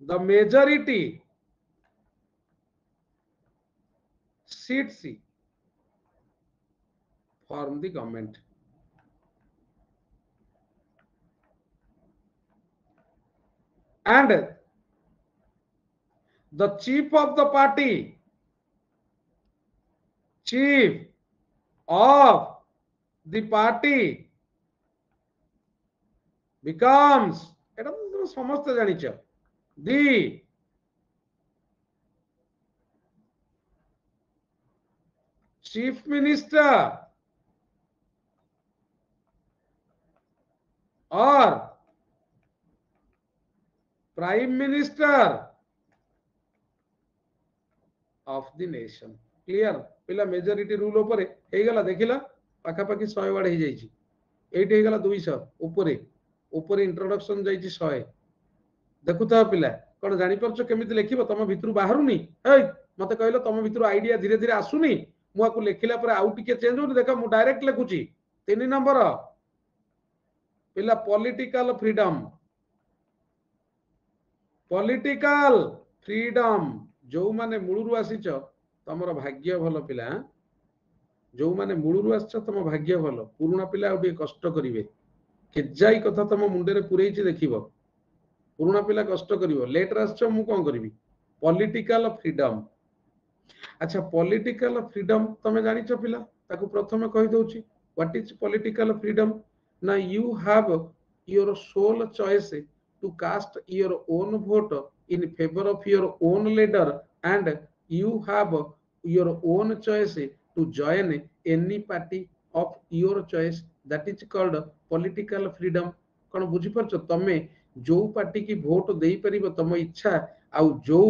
S1: the majority seats form the government and the chief of the party chief of the party becomes এটা তো সমস্ত জানিছ the chief minister or prime minister of the nation clear पिला majority rule ऊपर हे गला देखिला पाखा पाखी 100 ward हे जाईची eight हे गला 200 ऊपर ऊपर इंट्रोडक्शन जाईची 100 देखुता पिला कोन जानि परछ केमिति लिखिबो तम भितरु बाहरुनी ए मते कहलो तम भितरु आईडिया धीरे धीरे आसुनी मु आकु लिखिला पर आउ टिके चेंज होनी देखा मु डायरेक्ट लिखुची 3 नंबर पिला पॉलिटिकल फ्रीडम जो माने मूलरू आसीच तमर भाग्य भल पिला जो माने मूलरू आछ तम भाग्य भल पुरुणा पिला उठी कष्ट करिवे केजाई कथा तम मुंडे रे पुरैछि देखिबो पुरुणा पिला कष्ट करिवो लेटर आछ मु कोन करबी पॉलिटिकल फ्रीडम अच्छा पॉलिटिकल फ्रीडम तमे जानिछ पिला ताकू प्रथमे कहि दउछि व्हाट इज पॉलिटिकल फ्रीडम ना you have your sole choice to cast your own vote in favor of your own leader and you have your own choice to join any party of your choice that is called political freedom कोन बुझी परछ तमे जो party की vote देई परिबो तम इच्छा आ जो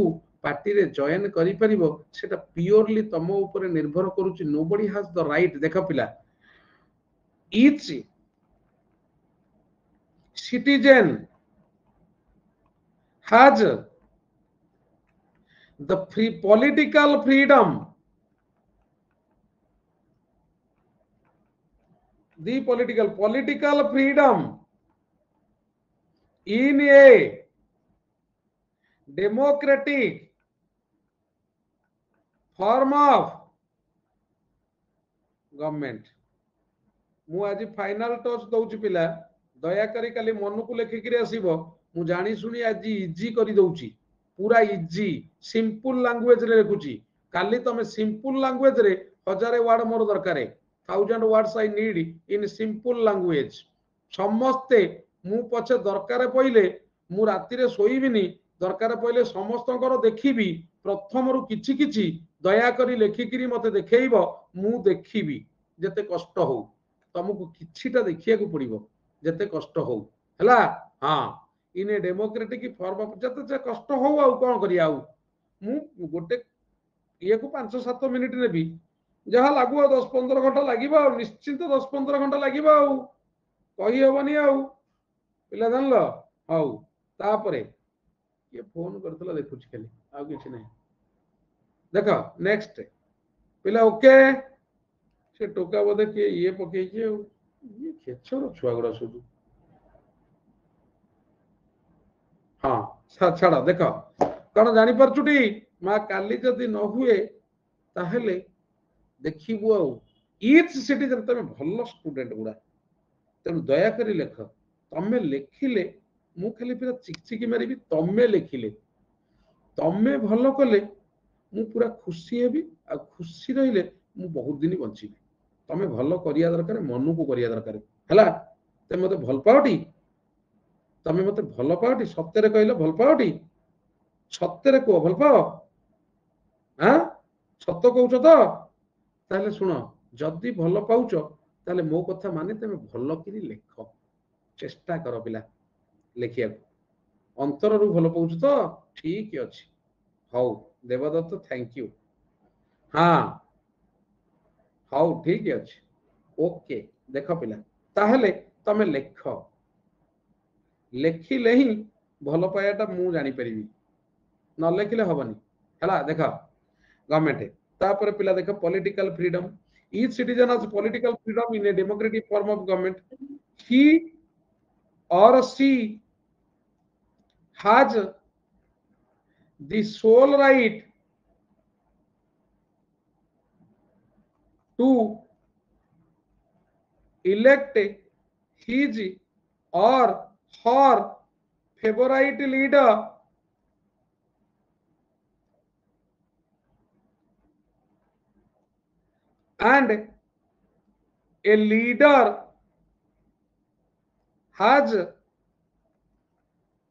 S1: party रे join करि परिबो सेटा प्योरली तम ऊपर निर्भर करूची नोबडी हैज द राइट देखा पिला each citizen has the political freedom, the political freedom in a democratic form of government. मु आज फाइनल टच दउची पिला दया करी काली मन को लेखिक आसब मु जानी सुनी आज इजी कर दउची पूरा इजी सिंपल लैंग्वेज रे लिखुची काली तमे सिंपल लैंग्वेज रे 1000 वर्ड मोर दरकार 1000 words I need in simple language समस्ते मु पछे दरकार पइले मु राति रे सोईबिनी दरकार पइले समस्तकर देखिबी प्रथम रु किछि किछि दया करी लेखिकिरी मते देखैबो मु देखिबी जते कष्ट हो तुमको किछिटा देखिया को पड़िबो जते कष्ट हो हला हां इन ए डेमोक्रेटिक फॉर्म ऑफ जते कष्ट हो आ कोन करिया आ मु गोटे ये को 5-7 मिनिट नेबी जहा लागू 10-15 घंटा लागिबा निश्चित 10-15 घंटा लागिबा आ कहि हेबनी आ पिला जानलो हौ तापरे ये फोन करतला देखुछ खाली आ किछ नै देखो नेक्स्ट पिला ओके से टोका बोधे किए ये पकई ये खेचर छुआ गुड़ा सब हाँ छाड़ देख कौन जानी पार्टी माँ काली जदि न हुए ताहले देखिबु आ ईच सिटीजन तमे भल स्टूडेंट गुड़ा तेणु दया करी लेख तमे लेखिले मु खाली पूरा चिकचिकी मारिबी तमे लेखिले तमे भल कले मु पूरा खुशी हेबी आ खुशी रहिले मु बहुत दिन बंचिबी तमे भल करिया दरकार मन को करिया दरकार हला ते मते भल पाउटी तमे मते भल पाउटी सत्य कहले भल पाउटी सत्य को भल पाओ हां सत्य कहउछ तो ताले सुनो जदी भल पाउछ ताले मो कथा माने तमे भल किरी लेख चेष्टा कर पिला लेखिया अंतर रु भल पाउछ तो ठीक अछि हौ देवदत्त थैंक यू हां हौ ठीक अछि ओके देख पिला ताहले तमे लेख लेखिले ही भल पायाटा मु जानी परिबी न लेखिले हबनी हला देख गवर्नमेंट तापर पिला देख political freedom each citizen has political freedom in a democratic form of government he or she has the sole right to elect his or her favorite leader and a leader has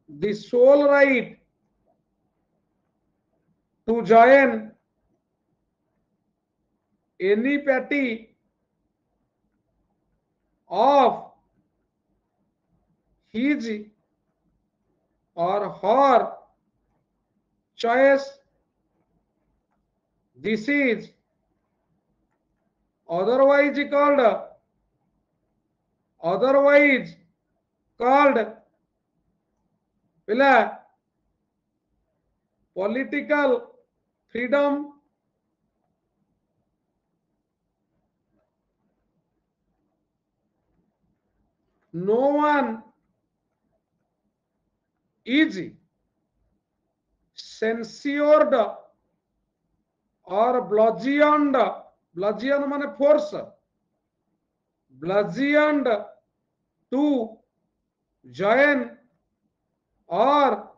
S1: the sole right to join any party of his or her choice. This is otherwise called political freedom. No one is censured or bludgeoned. Bludgeon माने force. Bludgeoned to join or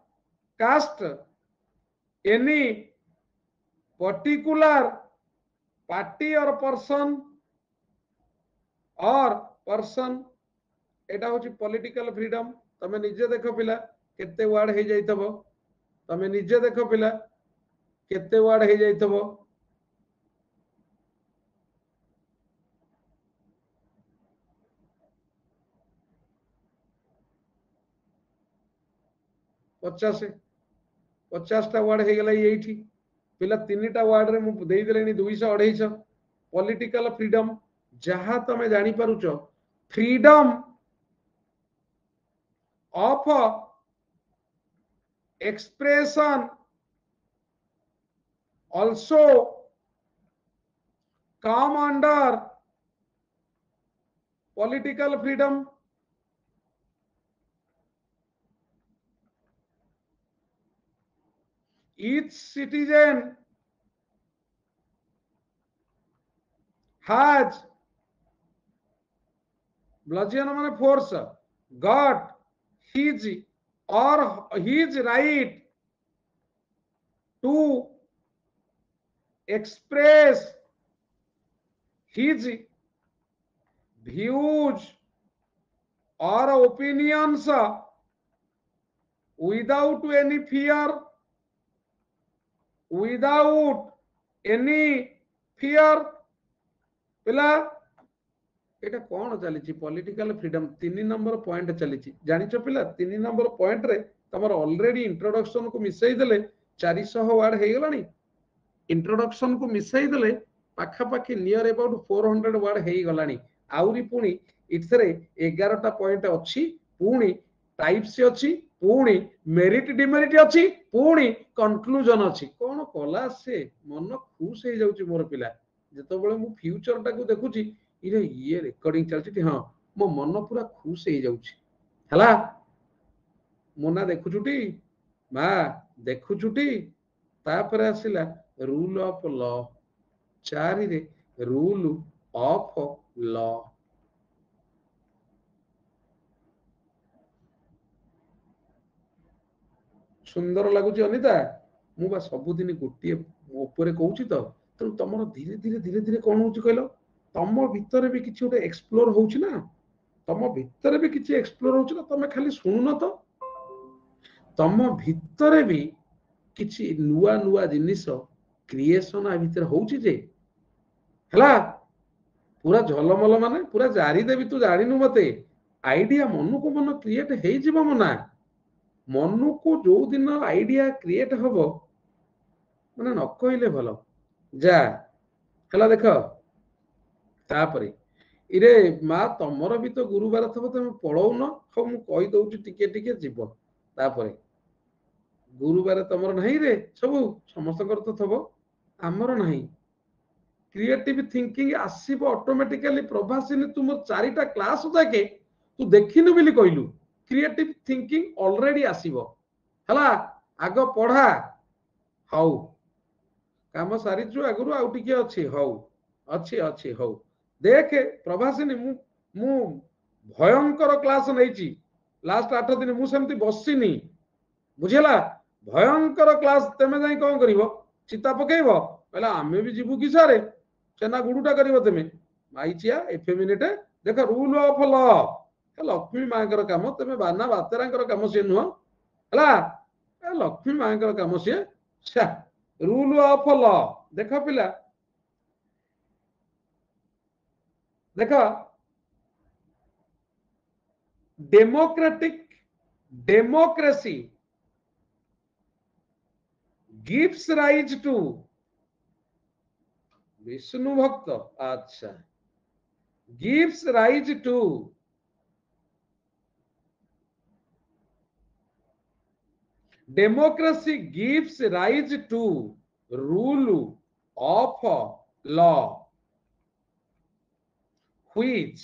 S1: cast any particular party or person एटा होची political freedom तमे निजे देखो पिला केते word हे जाइतबो तमे निजे देखो पिला केते वर्ड हे जाइतबो पचासटा वर्ड हे गला एठी पिला तीनटा वर्ड रे मु देई देलेनी 200 250 पॉलिटिकल फ्रीडम जहा तमे जानी पारुचो freedom of expression also come under political freedom. Each citizen has bludgeon মানে force got his or his right to express his views or opinions without any fear, without any fear. पिला এটা কোন চালিছি political freedom 3 নম্বর point চালিছি জানিছো পিলা 3 নম্বর point রে তোমার already ইন্ট্ରୋଡକ୍ସନ କୁ ମିଶେଇ ଦେଲେ 400 ୱାର୍ଡ ହେଇଗଲାଣି ଇଣ୍ଟ୍ରୋଡକ୍ସନ କୁ ମିଶେଇ ଦେଲେ ପାଖାପାଖି ନିୟର अबाउट 400 ୱାର୍ଡ ହେଇଗଲାଣି ଆଉରି ପୁଣି ଇଥରେ 11ଟା ପଏଣ୍ଟ ଅଛି ପୁଣି ଟାଇପ୍ସ ଅଛି ପୁଣି ମେରିଟ ଡିମେରିଟ ଅଛି ପୁଣି କନକ୍ଲୁଜନ ଅଛି କୋନ କଲା ସେ ମନ ଖୁସ ହେଇ ଯାଉଛି ମୋର ପିଲା ଯେତେବେଳେ ମୁଁ ଫ୍ୟୁଚର ଟାକୁ ଦେଖୁଛି ଇରେ ଇଏ ରେକର୍ଡିଂ ଚାଲିଛି ହଁ ମୋ ମନ ପୁରା ଖୁସ ହେଇ ଯାଉଛି ହେଲା ମୋନା ଦେଖୁଛୁଟି ମା ଦେଖୁଛୁଟି ତାପରେ ଆସିଲା रूल ऑफ लॉ 4 रे रूल ऑफ लॉ सुंदर लगुची अनिता मु बा सबुदिन गोटे ऊपर कहूची तो तेणु तुम धीरे धीरे धीरे धीरे कौन हो कहल तुम भितर भी किसी गोटे एक्सप्लोर होची ना तुम भितर भी किसी एक्सप्लोर होची ना तुम खाली शुणुन तो तुम भितर भी किसी नुआ नुआ जिनिस क्रिएशन आ भितर होची जे हला पूरा झलमल माने पूरा जारी देवी तू जानिनु मते आइडिया मन को मन क्रिएट हे जीव मना मन को जो दिन आइडिया क्रिएट हबो माने न कहले भलो जा हला देख तापरे इरे मा तमरो भी तो गुरुवार थबो तुम पढौ न हो मु कहि दउची टिके टिके जीव तापरे गुरुवार तमरो नाही रे सब समस्त कर तो थबो आमर नाही क्रिएटिव थिंकिंग आसीबो ऑटोमेटिकली प्रभासिनी तुम चारिटा क्लास जाके तू देखिनु बिली कहलु क्रिएटिव थिंकिंग ऑलरेडी आसीबो हला आगो पढ़ा हाउ काम सारी छु आगुरु आउ टिके अछि हाउ अछि अछि हाउ देख प्रभासिनी मु भयंकर क्लास नैची लास्ट 8 दिन मु सेमती बसिनी बुझिला भयंकर क्लास तमे जाई कोन करिवो चिता पकेइबो कहला आमे भी जीवु कि सारे सेना गुडुटा करिवो तमे माइचिया एफे मिनिट देख रूल ऑफ लॉ लक्ष्मी मांकर काम तमे बाना बातेरांकर काम से नुह हला लक्ष्मी मांकर काम से रूल ऑफ लॉ देख पिला देख democratic democracy gives rise to Vishnu भक्त अच्छा gives rise to democracy gives rise to rule of law which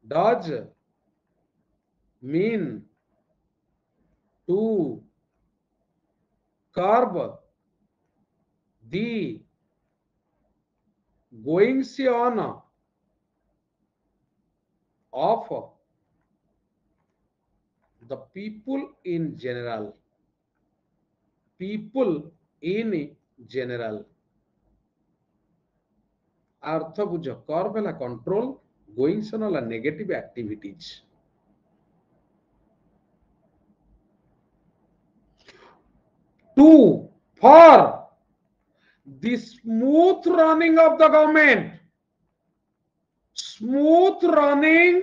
S1: does mean to curb the goings on of the people in general अर्थ बुझ curb है control goings on है negative activities to for the smooth running of the government smooth running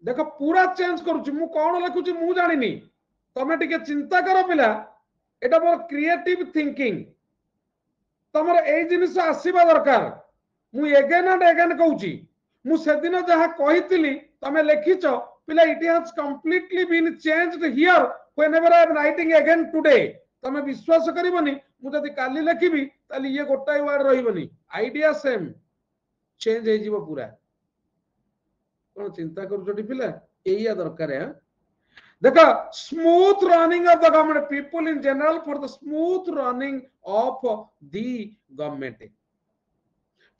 S1: देखो पूरा change करूची मु कोन लिखुची मु जानिनी तमे टिके चिंता करो पिला एटा मोर क्रिएटिव थिंकिंग तमर ए जिनिस आसीबा दरकार मु एगेन एंड एगेन कहूची मु से दिन जहा कहितली तमे लिखिचो पिला it has completely been changed here whenever I am writing again today तमे विश्वास करबनी मु जदी काली लिखिबी ताली ये गोटाई वर्ड रहिबनी आईडिया सेम चेंज हे जीवो पूरा कोन चिंता करूछटी पिला एया दरकार है देखो smooth running of the government people in general for the smooth running of the government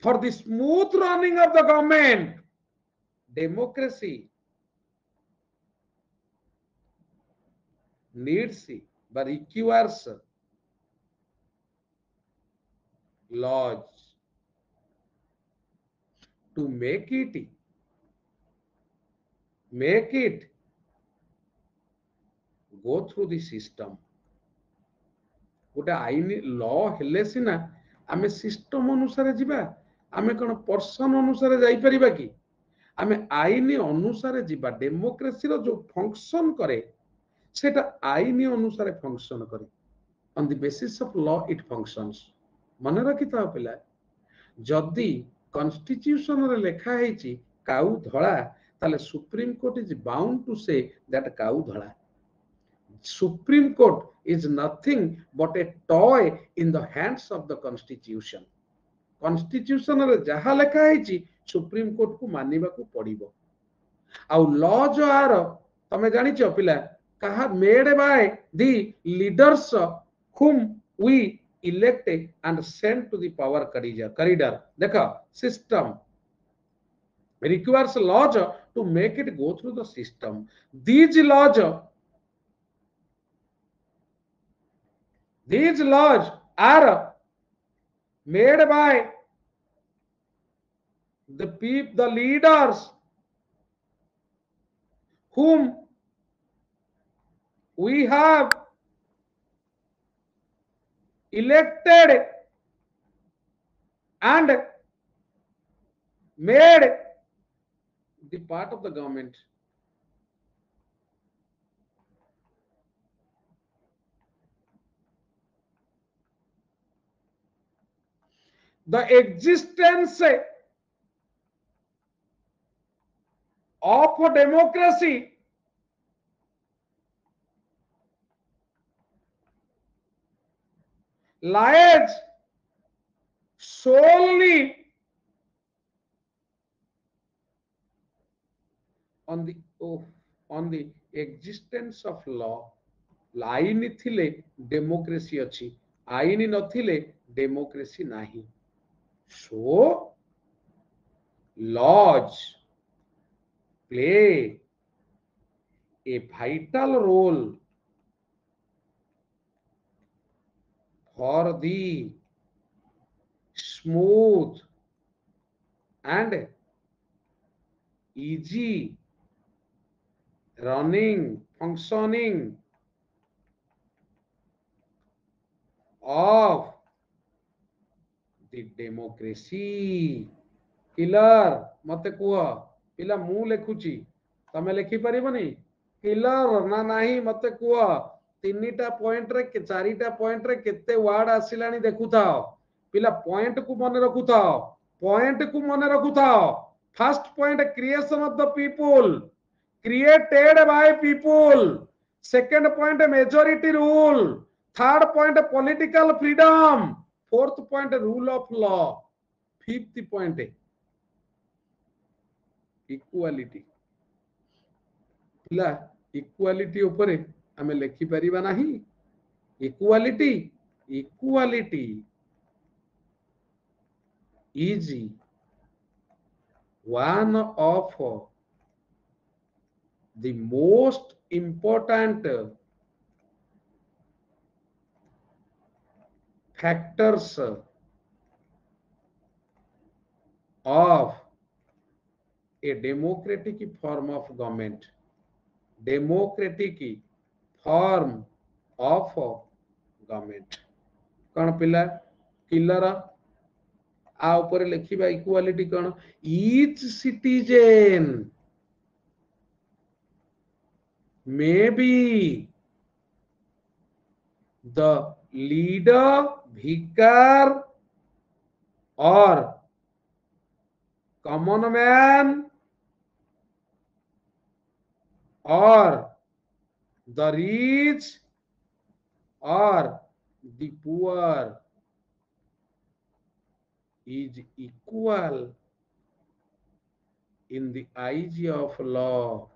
S1: for the smooth running of the government democracy needs but requires laws to make it go through the system गोटे आईन law हेले सिना आमे system अनुसार जिबा आमे कोन person अनुसार जाई परिबा कि आमे आईन अनुसार जिबा डेमोक्रेसी रो जो फंक्शन करे सेटा आईन अनुसार फंक्शन करे on the basis of law it functions मन रखि था पिला जदी कॉन्स्टिट्यूशन रे लेखा हेची काउ धळा ताले Supreme Court is bound to say that काउ धळा Supreme Court is nothing but a toy in the hands of the Constitution. Constitution रे जहा लेखा हेची सुप्रीम कोर्ट को मानिबा को पड़िबो आउ लॉ जो आर तमे जानि छ पिला कहा made by the leaders whom we elect and send to the power corridor देखो system requires laws to make it go through the system these laws are made by the leaders whom we have elected and made the part of the government. The existence of democracy lies solely on the existence of law. आईन थिले democracy अच्छी आईन नथिले democracy नाही so laws play a vital role for the smooth and easy running functioning of the democracy. Killer मते कुआ पिला मु लेखुची तमे लेखि परिबनी किलर ना नाही मते कुआ तीनटा पॉइंट रे चारिटा पॉइंट रे केते वर्ड आसिलानी देखुथाओ पिला पॉइंट को मन रखुथाओ first point creation of the people created by people second point majority rule third point political freedom fourth point rule of law fifth point equality पिला इक्वालिटी ऊपर आमे लेखि परिबा नाही equality is one of the most important factors of a democratic form of government. Democratic form of government. कौन पिला killer आ ऊपर लिखिबा equality कौन each citizen may be the leader, vicar or common man or the rich or the poor is equal in the eyes of law.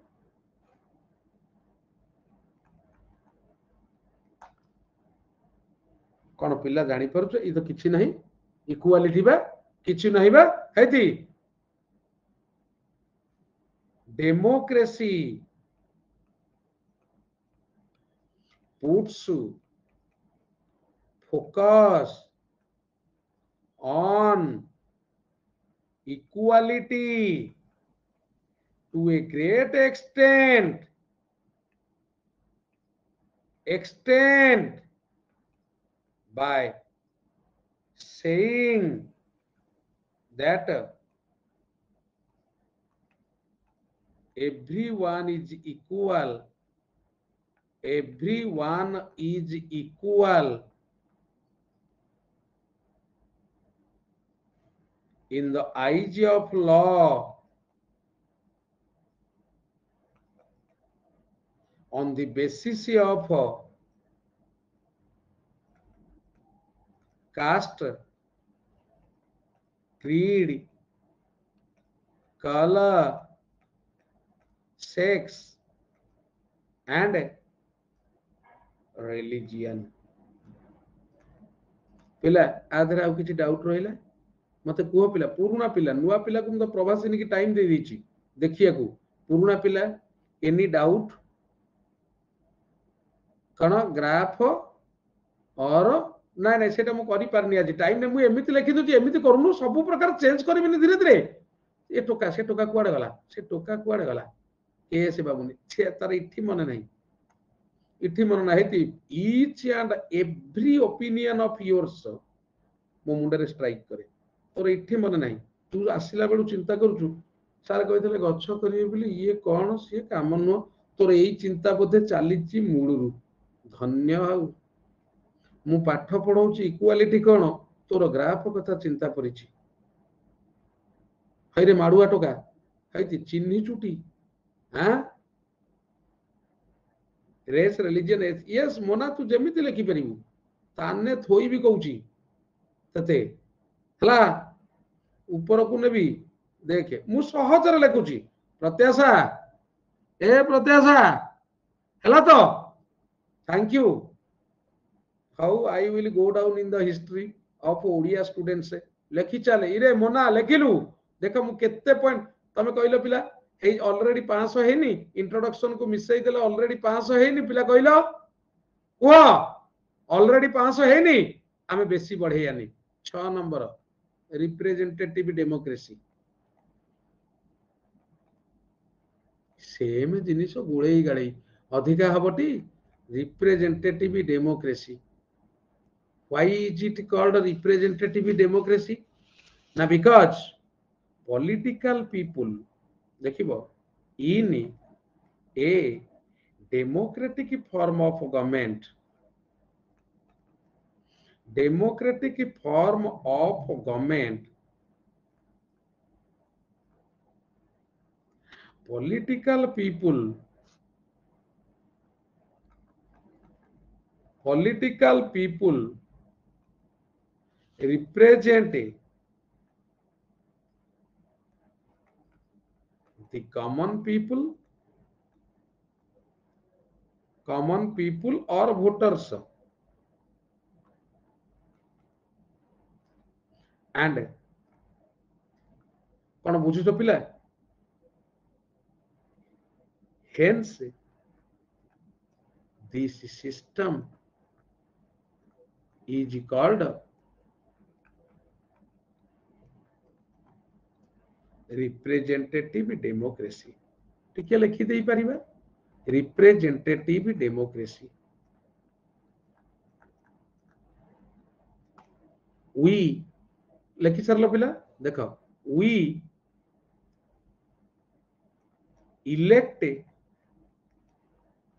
S1: कौन पिला जानी पारुछ ये तो किछि नहीं इक्वालिटी बा किछि नहीं बा Haiti democracy puts focus on equality to a great extent by saying that everyone is equal in the eyes of law on the basis of caste, creed, color, sex, and religion. पिला आधर आउ किछि doubt रहिला मते कुह पिला पुरुना पिला नुवा पिला को तो प्रवासिनी की टाइम दे दीची देखिया को पुरुना पिला एनी डाउट कण ग्राफ और ना ना सेटा मु करि पारनी आज टाइम ने मु एमिति लिखि दोची एमिति करूनु सब प्रकार चेंज करबिनी धीरे धीरे ए टोका से टोका कुआडे गला के से बाबुनी छे तार इठी मने नहीं इठी मने नाही each and every opinion of yours मो मुंडे रे स्ट्राइक करे तोर इठी मने नाही तू आसिला बेलु चिंता करूछु सार कहितले गच्छ करिवे बोली ये कोन से काम न तोर एई चिंता बोधे चालीची मूळरू धन्य हाउ मु पाठ पढौची इक्वालिटी कोन तोर ग्राफ कथा चिंता परिची हैरे माडुआ टोका हैती चिन्ही चुटी हां रेस रिलीजन यस मोना तू जेमिति लिखि परिबु ताने थोई भी कहूची तते हला ऊपर को नेबी देखे मु सहजरे लिखुची प्रत्याशा ए प्रत्याशा हला तो thank you how I will go down in the history of Odia students लेखि चले इरे मोना लेखिलु देख मु केते पॉइंट तमे कहलो पिला हे ऑलरेडी 500 हेनी इंट्रोडक्शन को मिसई देले ऑलरेडी 500 हेनी पिला कहलो ओ ऑलरेडी 500 हेनी आमे बेसी बढ़ेयानी 6 नंबर रिप्रेजेंटेटिव डेमोक्रेसी सेम जिनिस गुड़े गाड़े अधिका हबटी representative democracy why is it called representative democracy na because political people देखिबो in a democratic form of government political people represent the common people or voters and कौन बुझु तो पिला hence this system is called representative democracy टिके लिखि देई परिबा representative democracy we लिखि सरलो पिला देखो we elect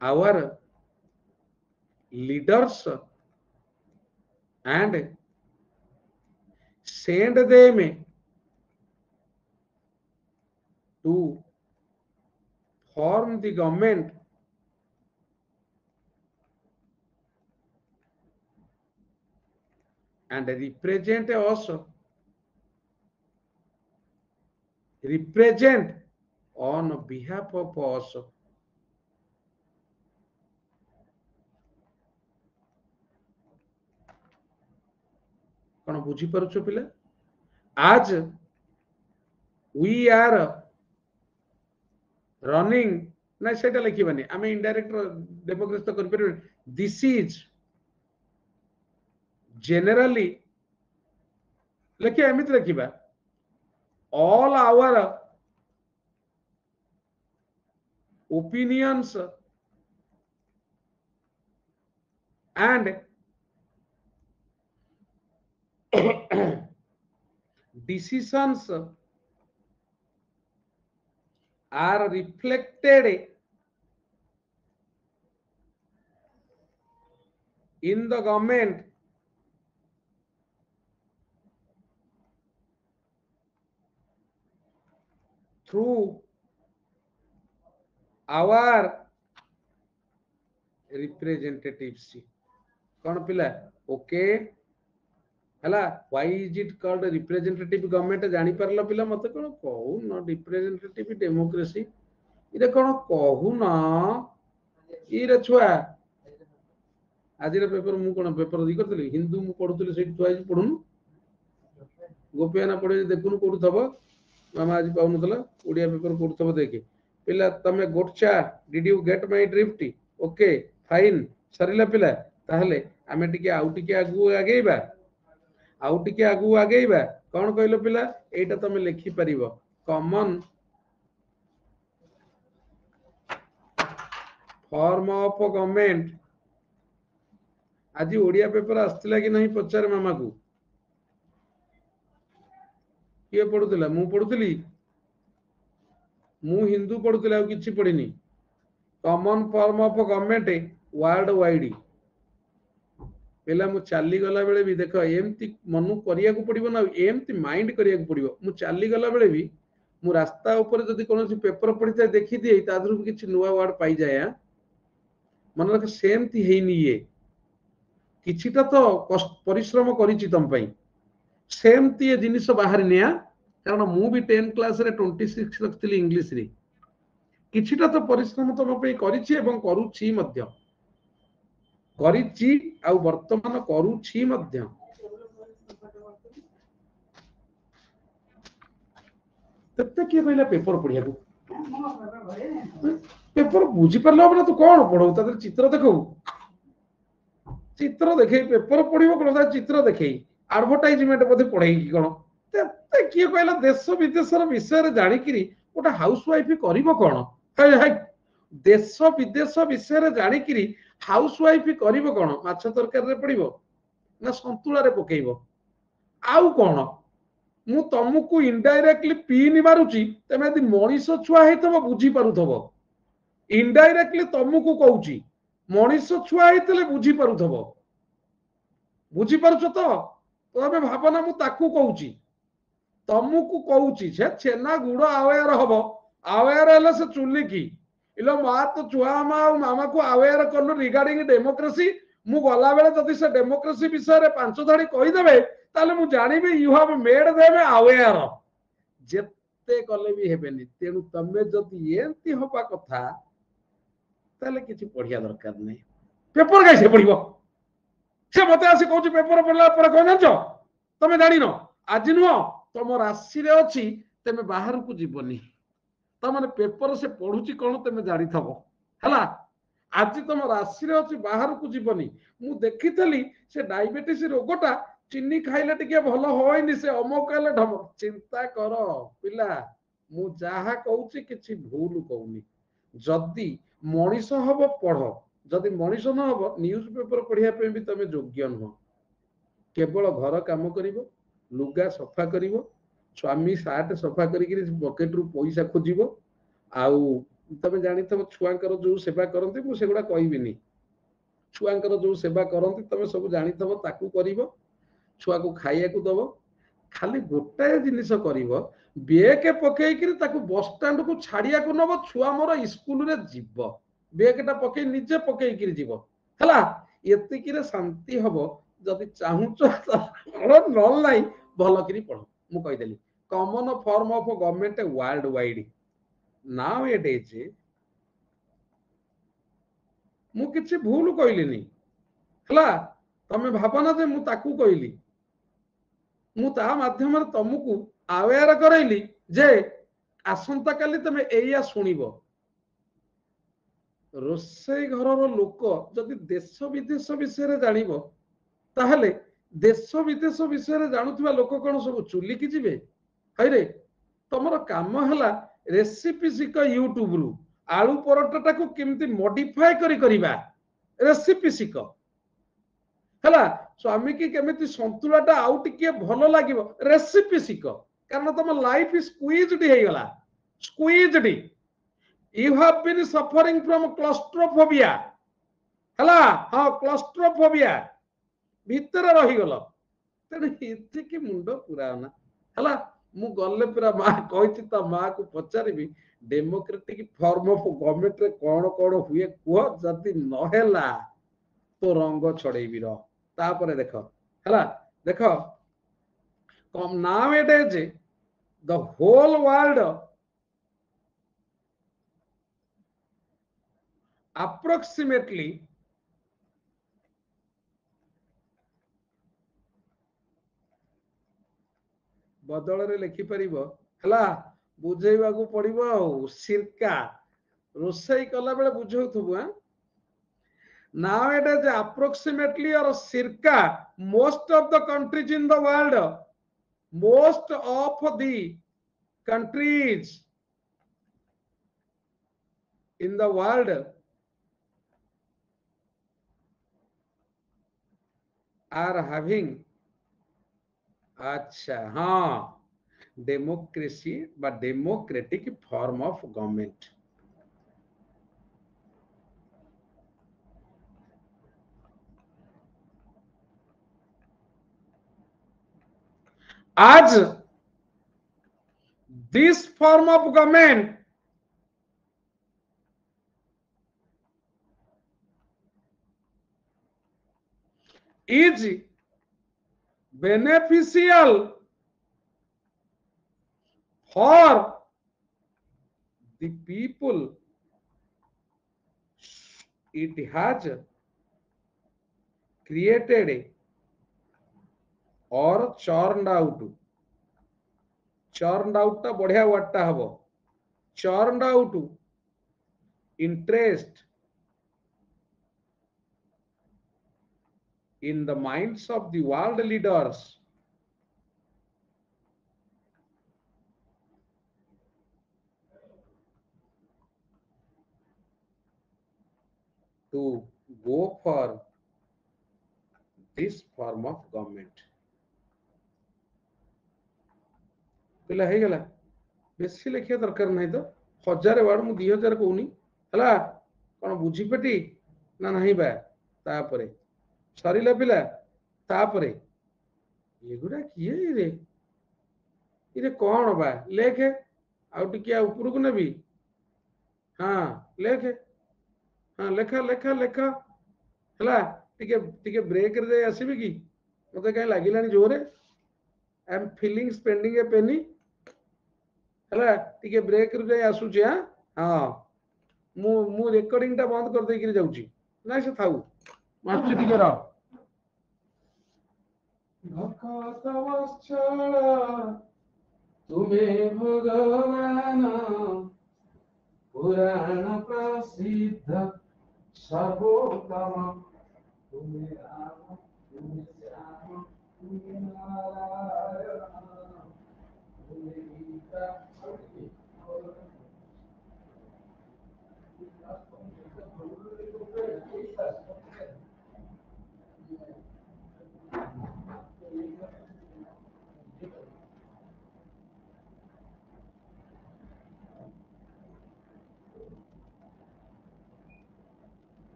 S1: our leaders and send them to form the government and represent us, represent on behalf of us. कौन बुझी पारुछ पिला? आज we are running ना सेटा लिखिबानी आमे इनडायरेक्ट डेमोक्रेसी तो कर परिबे. This is generally लिखे एमित लिखिबा all our opinions and decisions are reflected in the government through our representatives. कौन पिला? ओके हला why is it called representative government जानी परला पिला मते कोन कहू न representative democracy इरे कोन कहू न इरे छुआ आज पेपर मु कोन पेपर दी करतली हिंदू मु पढुतली सेठी तुआई पढुनु गोपियाना पढे देखुनु कोडु थबो मामा आज पाउनतला ओडिया पेपर कोडु थबो देखे पिला तमे गोटचा did you get my drift okay fine सरिला पिला ताहले आमे टिके आउ टिके आगेइबा कौन कहलो पिला एटा तमे लिखि परिबो कॉमन फॉर्म ऑफ गवर्नमेंट. आज ओडिया पेपर आस्तिला कि नहीं पचार मामा को किए पढुतला मु पढुतली मु हिंदू पढुतला आ किछि पढिनी. Common form of government worldwide पेला मु चाली गला बेले भी देखो एमती मनु करिया को पड़िबो ना एमती माइंड करिया को पड़िबो. मु चाली गला बेले भी मु रास्ता ऊपर जदी कोनोसी पेपर पढिता देखि दिए तादरु किछि नुवा वर्ड पाई जाय मन रख सेमती हेनी ये किछिटा तो परिश्रम करिछि तम पई सेमती ये जिनिस बाहर निया कारण मु भी 10 क्लास रे 26 रखतिली इंग्लिश रे किछिटा तो परिश्रम तम पई करिछि एवं करूछि मध्य करिछि आ वर्तमान करूछि मध्य. तत्ते के कहला पेपर पढिया को पेपर बुझी परलो बना तू कोन पढौ तादर चित्र देखौ चित्र देखै पेपर पढिबो कोन चित्र देखै एडवर्टाइजमेंट बधे पढै कि कोन तत्ते के कहला देश विदेशर विषय रे जानि किरी ओटा हाउस वाइफ करिवो कोन हाय हाय देश विदेश विषय रे जानि किरी हाउस वाइफ करिवो कोन माछ तरकारी रे पडिवो ना संतुला रे पकेइवो आउ कोन मु तुमको इनडायरेक्टली पीनी मारुची तमे यदि मनीष छुआ हेतबो बुझी पारुथबो इनडायरेक्टली तुमको कहूची मनीष छुआ हेतले बुझी पारुथबो बुझी पारुछ तो तमे भावना मु ताकू कहूची तुमको कहूची से छेना गुड़ अवेयर हबो अवेयर हेले से चुली की इलो मा तो छुआ मामा को अवेयर करनु रिगार्डिंग डेमोक्रेसी मु गला बेले जदि से डेमोक्रेसी विषय रे पांच धाड़ी कहि देबे ताले मु जानिबे you have made them aware जेते कले भी हेबेनी तेनु तमे जदि एंती होबा कथा ताले किछि पढिया दरकार नै पेपर कैसे पढिबो से मते आसी कहूची पेपर पढला पर कोन छ तमे जानि न आज नुओ तम राशि रे अछि तमे बाहर को जीवनी तमने पेपर से पढुची कोन तमे जानि थबो हला आज तुम राशि रे अछि बाहर को जीवनी मु देखितली से डायबिटीज रोगटा चीनी खाइले टिके भलो होइनी से अमक हेले ढम चिंता कर पिला मु जाहा कहूची किछि भूल कहूनी जदी मनीष हबो पढ जदी मनीष न हबो न्यूज पेपर पढिया पे भी तमे योग्य न केवल घर काम करिवो लुगा सफा करिवो स्वामी सार्ट सफा करिकरी पॉकेट रु पैसा खोजिवो आउ तमे जानि तब छुआंकर जो सेवा करंती मु सेगुडा कहबिनी छुआंकर जो सेवा करंती तमे सब जानि तब ताकू करिवो छुआ को खाइया को दबो खाली गोटाए जिनिस करिवो बेग पकेइकरी ताकू बस स्टैंड को छाड़िया को नबो छुआ मोर स्कूल रे जीव बेगटा पकई निजे पकेइकरी जीव हला एतिकी रे शांति हबो जदि चाहुच नल नाही भल करी पढ़ो मु कहि देली common form of government worldwide now it is मु किछि भूल कहलिनी हला तमे भाबना जे मु ताकू कहली मु ता माध्यम रे तुमको अवेयर करैली जे आसंता काली तमे एया सुनिबो रोसई घर लोक जदि देश विदेश विषय जानिब ताहले देश विदेश विषय जानुवा लोक कौन सब चुली की जीवे है तुम काम है रेसिपी शिख यूट्यूब रु आलू परोटा को केमती मॉडिफाई करिबा रेसिपी शिख है स्वामी की केमिति संतुलाटा आउ टिके भल लागिवो रेसिपी शिख कारण तुम लाइफ स्क्वीज्ड हे गला squeezed you have been suffering from claustrophobia हला हाँ claustrophobia भीतर रही गल तेरे इति की मुंडो पुरा ना हला मु गल्ले पुरा मां कहिति त मां को पचारिबी डेमोक्रेटिक फॉर्म ऑफ गवर्नमेंट रे कोन कोन हुए कुह जति न हेला तो रंग छड़ेबी र तापरे देखो हला देखो come now it is the whole world approximately बदल रे लिखि परिबो हला बुझेइबा को पड़िबो सिरका रोसई कला बेले बुझौथबो हां now it is approximately or circa most of the countries in the world most of the countries in the world are having अच्छा हाँ डेमोक्रेसी बा डेमोक्रेटिक फॉर्म ऑफ गवर्नमेंट आज this form of government is beneficial for the people it has created or churned out टा बढ़िया word टा हबो churned out interest in the minds of the world leaders to go for this form of government पिला है गला बेसी लिखिया दरकार नहीं तो 1000 वर्ड मु 2000 कहूनी हला कोन बुझी पेटी ना नहीं बा तापरे सरीला पिला तापरे एगुडा किए रे इरे कोन बा लेखे आउ टिकिया ऊपर को नेबी हां लेखे हां लेखा लेखा लेखा हला टिके ब्रेक रे जाय आसीबी की मते कहीं लागिलानी जोरे आई एम फीलिंग स्पेंडिंग ए पेनी हला टिके ब्रेक रे जाय आसु छी हां मु रिकॉर्डिंग टा बंद कर दे कि जाउची ना से थाउ मास्टर टिके रह भक्त वत्सल तुम्हें भगवान पुराण प्रसिद्ध सर्वोत्तम तुम्हें राम तुम्हें श्याम तुम्हें नारायण तुम्हें गीता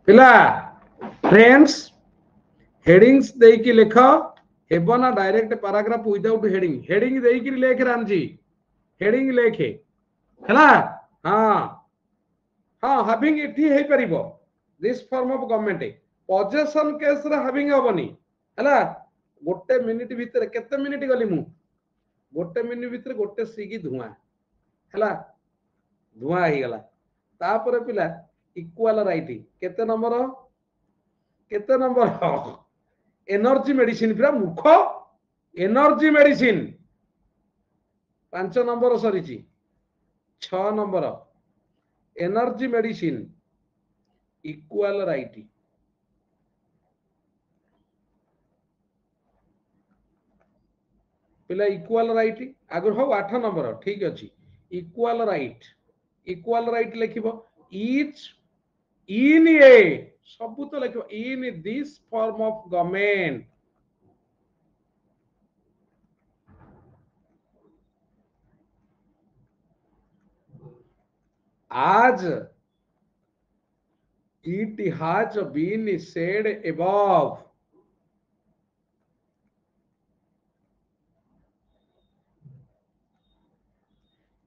S1: पिला फ्रेंड्स हेडिंग्स दे की लिख हेबो ना direct paragraph without heading heading दे की लेख रामजी हेडिंग लेखे हला हां हां हैविंग इठी हे परिबो this form of government possession case रे हैविंग होबनी हला गोटे मिनिट भीतर केते मिनिट गली मु गोटे मिनिट भीतर गोटे सीगी धुआं हला धुआं ही गला तापर पिला इक्वल राइट केते नंबर एनर्जी मेडिसिन पूरा मूर्ख एनर्जी मेडिसिन 5 नंबर सरी 6 number energy medicine equal right पिला इक्वल राइट आगर हो 8 नंबर ठीक अछि इक्वल राइट लिखिबो ईच इन ए सब तो लिखिबो in this form of government आज it has been said above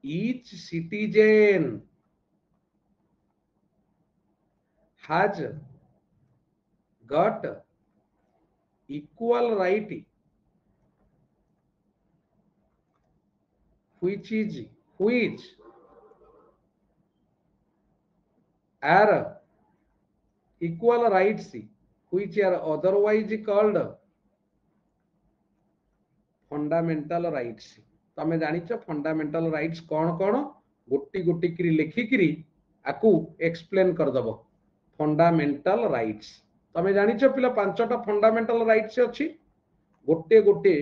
S1: each citizen has got equal right which are equal rights which are otherwise called fundamental rights तमे जानिछ fundamental rights कौन कौन गोटी गोटी करी लिखिकी आकु एक्सप्लेन कर दबो फंडामेंटल राइट्स तमे जानिछ पिला 5टा फंडामेंटल राइट्स अछि गोटे गोटे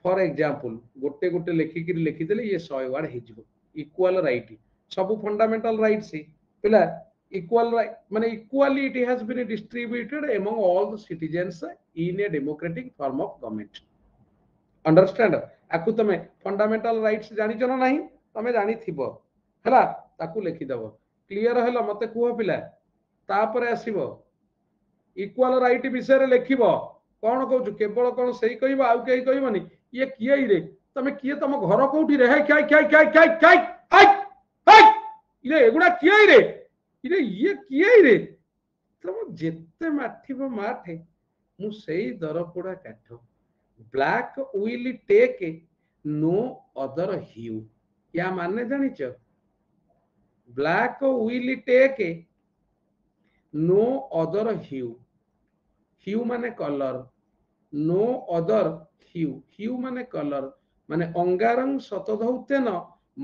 S1: फॉर एग्जांपल गोटे गोटे लिखिकी लिखिदेले ये 100 वर्ड हे जिवो इक्वल राइट सब फंडामेंटल राइट्स पिला equal right माने equally it has been distributed among all the citizens in a democratic form of government understand आकु तमे फंडामेंटल राइट्स जानि छ ना नहीं तमे जानि थिबो हला ताकु लिखि दबो क्लियर हला मते कुहो पिला तापर आसीबो इक्वल राइट विषय रे लिखिबो कोन कहू केवल कोन सही कहबो आउ केही कहबोनी ये किए रे तमे किए तम घर कोठी रे काय काय काय काय काय हाय हाय इरे एगुडा किए रे इरे ये किए रे तम जेते माठिबो माठे मु सेही दरपोडा काठ black will take no other hue क्या माने जानिच black will take no other hue hue माने colour no other hue hue माने कलर माने अंगारं शतधौतेन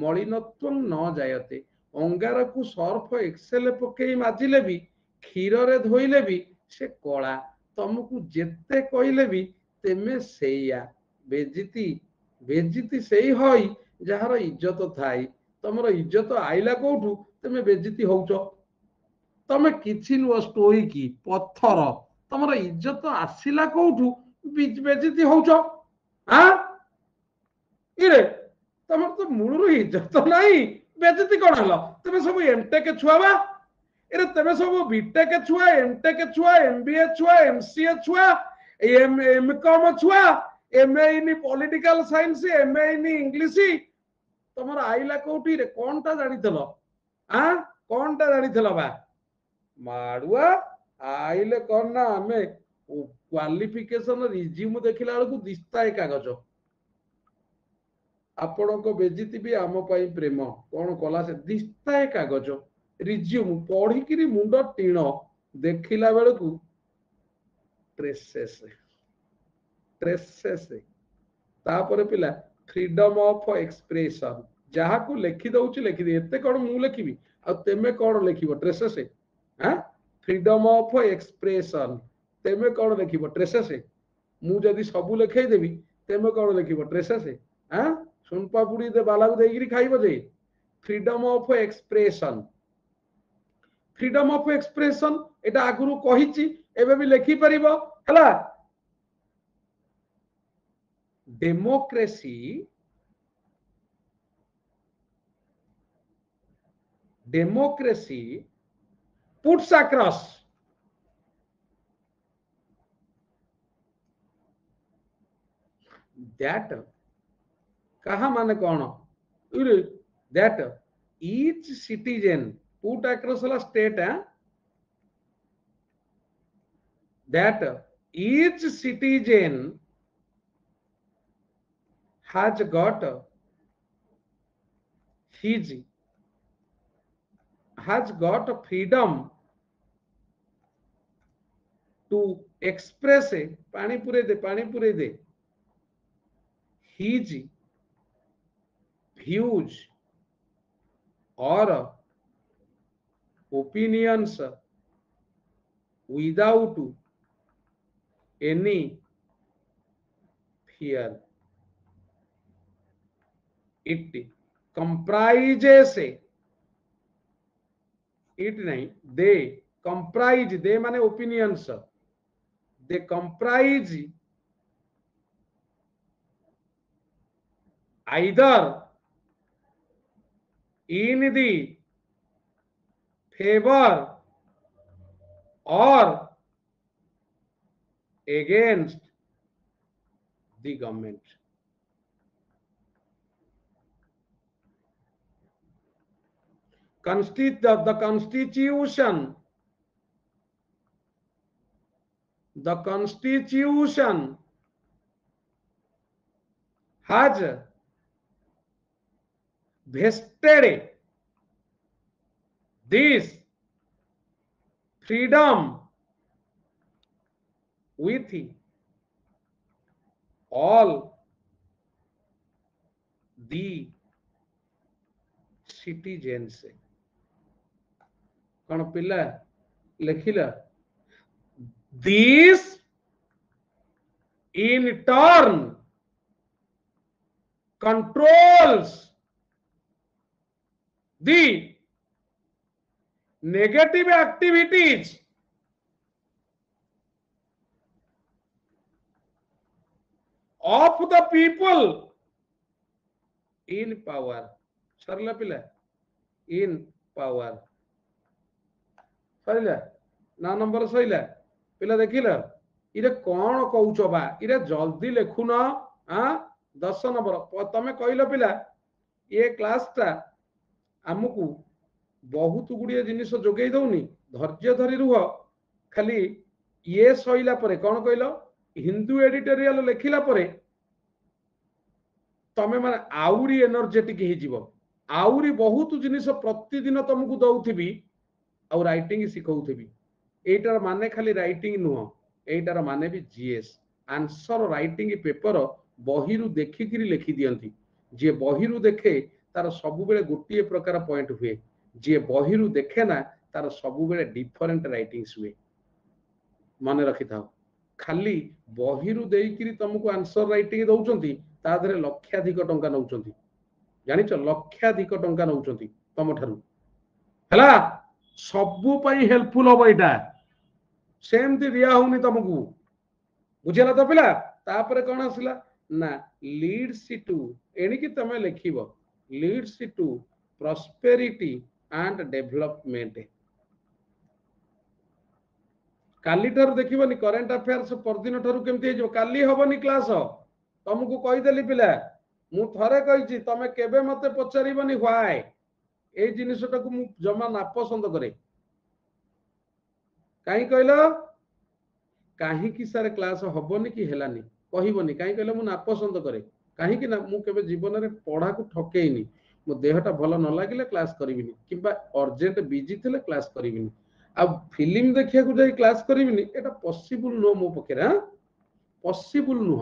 S1: मलिनत्वं न जायते अंगार को सर्फ एक्सेल पकई माजिले भी क्षीर रे धोइले भी से कला तुमको जेते कहले भी तेमे सेया बेजिति बेजिति सेई होई जहार इज्जत थाई तमर इज्जत आइला कोठू तेमे बेजिति होउचो तमे किछि नो स्टोरी की पत्थर तमर इज्जत आसिला कोठू बेजिति होउचो हां इरे तमर तो मूलरु इज्जत नहीं बेजिति कोन हलो तमे सब एमटेक छुआबा इरे तमे सब बीटेक छुआ एमटेक छुआ एमबीए छुआ एमसीए छुआ एमकॉम छुआ MA in political science MA in English तमर आइला कोठी रे कोनटा जानिथलो हां कोनटा जानिथलो बा माडुआ आइले कोन ना हमें क्वालिफिकेशन रिज्यूम देखिला बेलकु दिस्ताय कागज आपण को बेजिति भी आम पाई प्रेम कौन कला से दिस्ताए कागज रिज्यूम पढ़ी किरी मुंड टीण देखिला बेलकु ट्रेसेस ट्रेसेस तापर पिला फ्रीडम ऑफ एक्सप्रेशन जहा को लिखि दउची लिखि दे एते कोन मु लिखिबी आ तेमे कोन लिखिबो ट्रेसेस हां फ्रीडम ऑफ एक्सप्रेशन तेमे कोन लिखिबो ट्रेसेस मु जदी सब लिखै देबी तेमे कोन लिखिबो ट्रेसेस हां सुन पापुड़ी दे बाला को देगिरी खाइबो जे फ्रीडम ऑफ एक्सप्रेशन एटा आगुरु कहिची एबे भी लिखि परिबो हला democracy democracy puts across that kaha mane kon that each citizen put across la state that each citizen has got his has got freedom to express pani pure de his views or opinions without any fear. It comprises it nahi they comprise they mane opinions they comprise either in the favor or against the government. The constitution has vested this freedom with all the citizens. कौन पिला लिखिला this in turn controls the negative activities of the people in power. सरला पिला in power सरिला ना number सइला पिला देखिला इरे कोन कहउछ बा इरे जल्दी लेखुन आ 10 number तमे कहिलो पिला ये क्लास ता हमकु बहुत गुड़िया जिनिस जोगई दउनी धैर्य धरी रुह खाली ये सइला परे कोन कहिलो हिंदू एडिटोरियल लेखिला परे तमे माने आउरी एनर्जेटिक हे जीवो आउरी बहुत जिनिस प्रतिदिन तुमको दउथिबी और राइटिंग सिखौथिबी एटार माने खाली राइटिंग नुह एटार माने भी जीएस आंसर राइटिंग पेपर बहिरु देखिकिरी लिखि दियंती जे बहिरु देखे तार सबु बेले गोटिए प्रकार पॉइंट हुए जे बहिरु देखे ना तार सबु बेले डिफरेंट राइटिंग्स हुए माने रखि थाओ खाली बहिरु देइकिरी तुमको आंसर राइटिंग दउचंती ता धरे लक्षाधिक टंका नउचंती जानिछ लक्षाधिक टंका नउचंती तम ठारू हला सबु पई हेल्पफुल हो एटा सेमती दिया होनी तुमको बुझेला तो पिला तापरे कोन आसिला ना लीड्स टू एनिकी तमे लिखिबो leads to prosperity and development काली ठारू देखिबोनी करंट अफेयर्स परदिन ठारू केमती हे जो काली होबनी क्लास तुमको कहि देली पिला मु थरे कहिची तमे केबे मते पचारिबोनी व्हाई ए जिनिसटाकू मु जमा ना पसंद करे काई कहलो काहे कि सारे क्लास होबनी कि हेलानी कहिबोनी काहे कहलो मु ना पसंद करे काहे कि ना मु केबे जीवन रे पढ़ा को ठकेइनी मो देहटा भलो न लागिले क्लास करिबिनी किबा अर्जेंट बिजी थिले क्लास करिबिनी अब फिल्म देखिया को जाई क्लास करिबिनी एटा पॉसिबल नो मो पकेरा पॉसिबल नो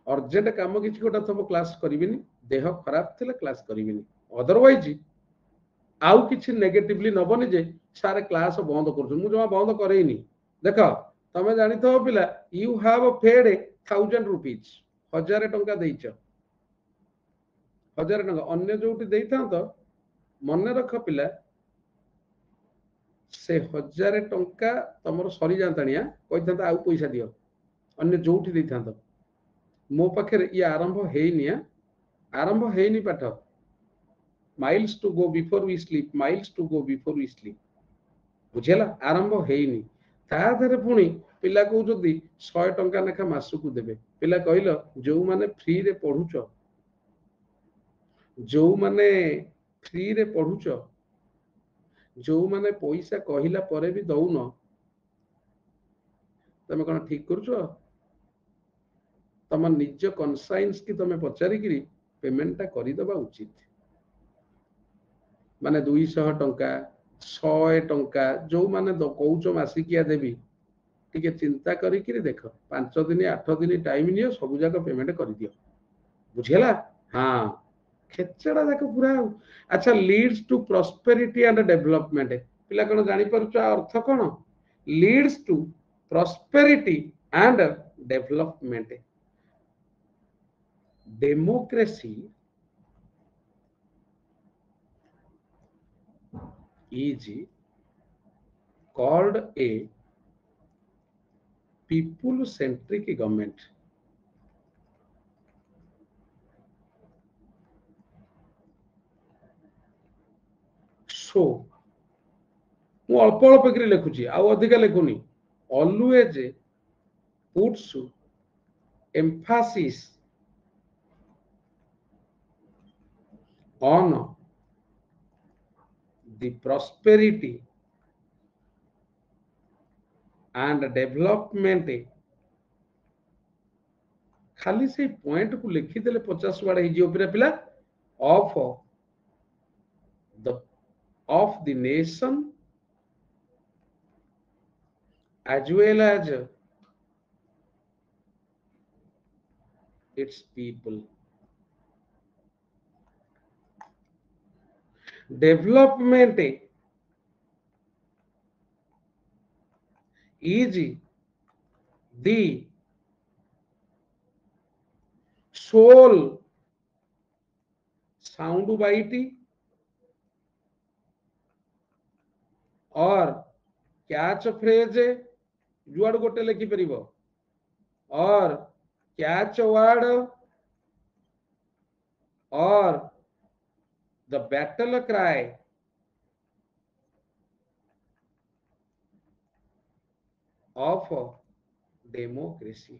S1: अर्जेंट काम किछि गोटा थबो क्लास करिबिनी देह खराब थिले क्लास करिबिनी अदरवाइज आउ किछि नेगेटिवली नबनी जे सारे क्लास बंद करछु मु जमा बंद करेइनी देखो तमे जानि थो पिला यू हैव पेड 1000 रुपीस 1000 टंका देइछ 1000 टंका अन्य जोटी देइथा तो मन रख पिला से 1000 टंका तमरो सरी जानतानिया कहिथा आउ पैसा दियो अन्य जोटी देइथा तो मो पाखे ये आरंभ हेइनिया आरंभ हेइनी पाठ miles to go before we sleep, miles to go before we sleep. ବୁଝିଲା ଆରମ୍ଭ ହେଇନି ତା ଦେହରେ ପୁଣି ପିଲା କହୁଛନ୍ତି 100 ଟଙ୍କା ଲେଖା ମାସକୁ ଦେବେ। ପିଲା କହିଲ ଯୋଉମାନେ ଫ୍ରିରେ ପଢୁଛ, ଯୋଉମାନେ ଫ୍ରିରେ ପଢୁଛ, ଯୋଉମାନେ ପଇସା କହିଲା ପରେ ବି ଦଉନ, ତମେ କଣ ଠିକ କରୁଛ? ତମ ନିଜ କନସାଇନ୍ସ କି ତମେ ପଚାରିକିରି ପେମେଣ୍ଟଟା କରିଦବା ଉଚିତ। ମାନେ 200 ଟଙ୍କା 100 ଟଙ୍କା ଯୋଉମାନେ କହୁଛ ମାସିକିଆ ଦେବି, ଟିକେ ଚିନ୍ତା କରିକିରି ଦେଖ 5 ଦିନ 8 ଦିନ ଟାଇମ ନିଅ, ସବୁ ଯାକ ପେମେଣ୍ଟ କରିଦିଅ। ବୁଝିଲା? ହଁ ଖେଚଡା ଯାକ ପୁରା। ଆଚ୍ଛା, leads to prosperity and development, ପିଲା କଣ ଜାଣିପାରୁଛ ଅର୍ଥ କଣ? Leads to prosperity and development. Democracy is called a people centric government. So ମୁଁ ଅଳ୍ପ ଅଳ୍ପ କରି ଲେଖୁଛି, ଆଉ ଅଧିକା ଲେଖୁନି। Always puts emphasis on the prosperity and development। खाली से पॉइंट को लिखिदेले 50 वार्ड हो पिला of the nation as well as its people। Development is the sole sound bite or catch phrase, जुआड़ गोटे लिखि परिबो, or catch word or the battle cry of democracy।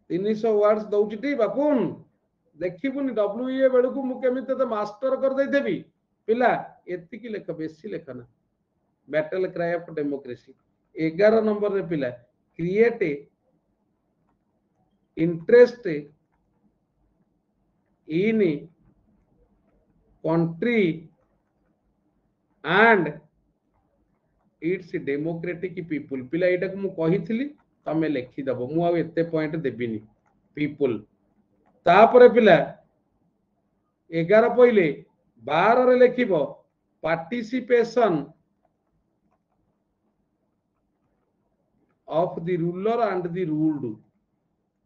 S1: 300 words दउची टी बापुन देखिबुनी डब्ल्यूए बेलकु मु केमिते तो मास्टर कर दे देबी। पिला एतिकी लेख, बेसी लेख ना। Battle cry of democracy 11 number रे पिला create interest in country and it's democratic people. पिला एटा को मु कहिथिली तमे लेखि दबो, मु आ एते पॉइंट देबिनी। पीपुल तापरे पिला 11 पहिले 12 रे लेखिबो participation of the ruler and the ruled.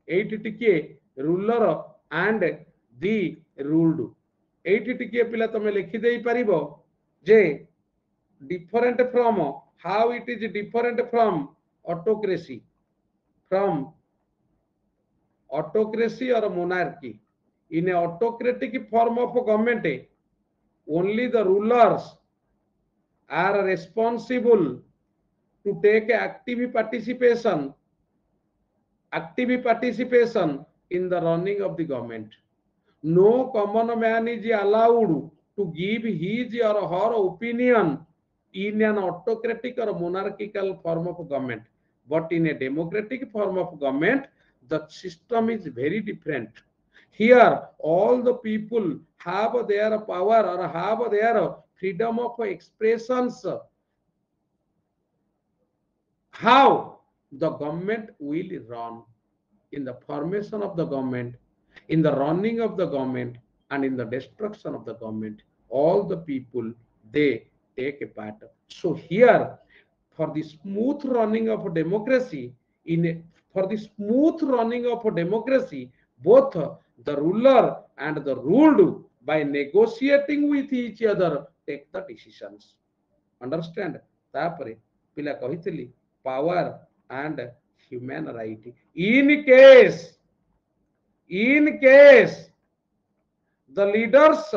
S1: एट टिके रूलर एंड द रूल्ड, एट टिके पिला तमे लेखि देई परिबो जे different from, how it is different from autocracy, from autocracy or monarchy। in a autocratic form of government only the rulers are responsible to take active participation in the running of the government। no common man is allowed to give his or her opinion in an autocratic or monarchical form of government, but in a democratic form of government the system is very different। here all the people have their power or have their freedom of expressions। how the government will run, in the formation of the government, in the running of the government, and in the destruction of the government, all the people they take a part। so here for the smooth running of democracy, for the smooth running of democracy, both the ruler and the ruled by negotiating with each other take the decisions। understand? तापरे पिला कहितली power and human right। in case In case the leaders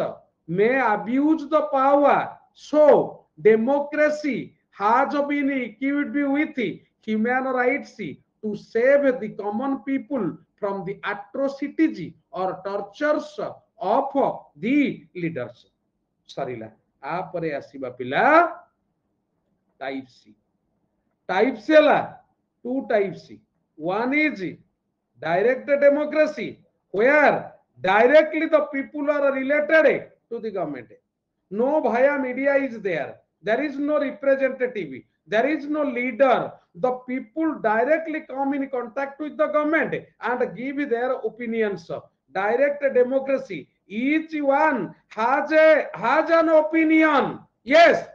S1: may abuse the power, so democracy has been equipped with human rights to save the common people from the atrocities or tortures of the leaders. Sorry, apare asiba pila type C. Type C la two type C. One is direct democracy, where directly the people are related to the government. No via media is there. There is no representative. There is no leader. The people directly come in contact with the government and give their opinions. Direct democracy. Each one has an opinion. Yes,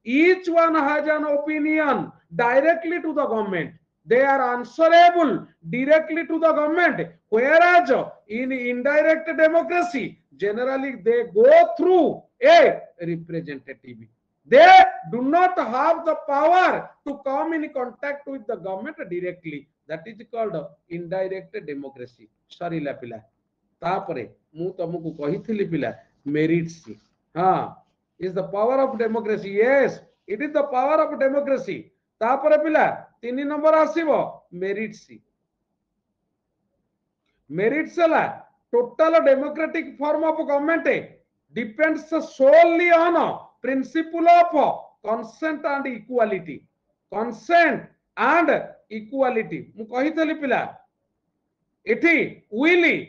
S1: each one has an opinion directly to the government. They are answerable directly to the government. Whereas in indirect democracy, generally they go through a representative. They do not have the power to come in contact with the government directly. That is called indirect democracy. Sorry la pila. तापरे मु तुमको कही पिला merits हाँ is the power of democracy. Yes, it is the power of democracy. तापरे पिला 3 number आसीबो merits. Merits la total democratic form of government depends solely on principle of consent and equality. Consent and equality. ମୁଁ କହିଥିଲି ପିଲା ଏଠି will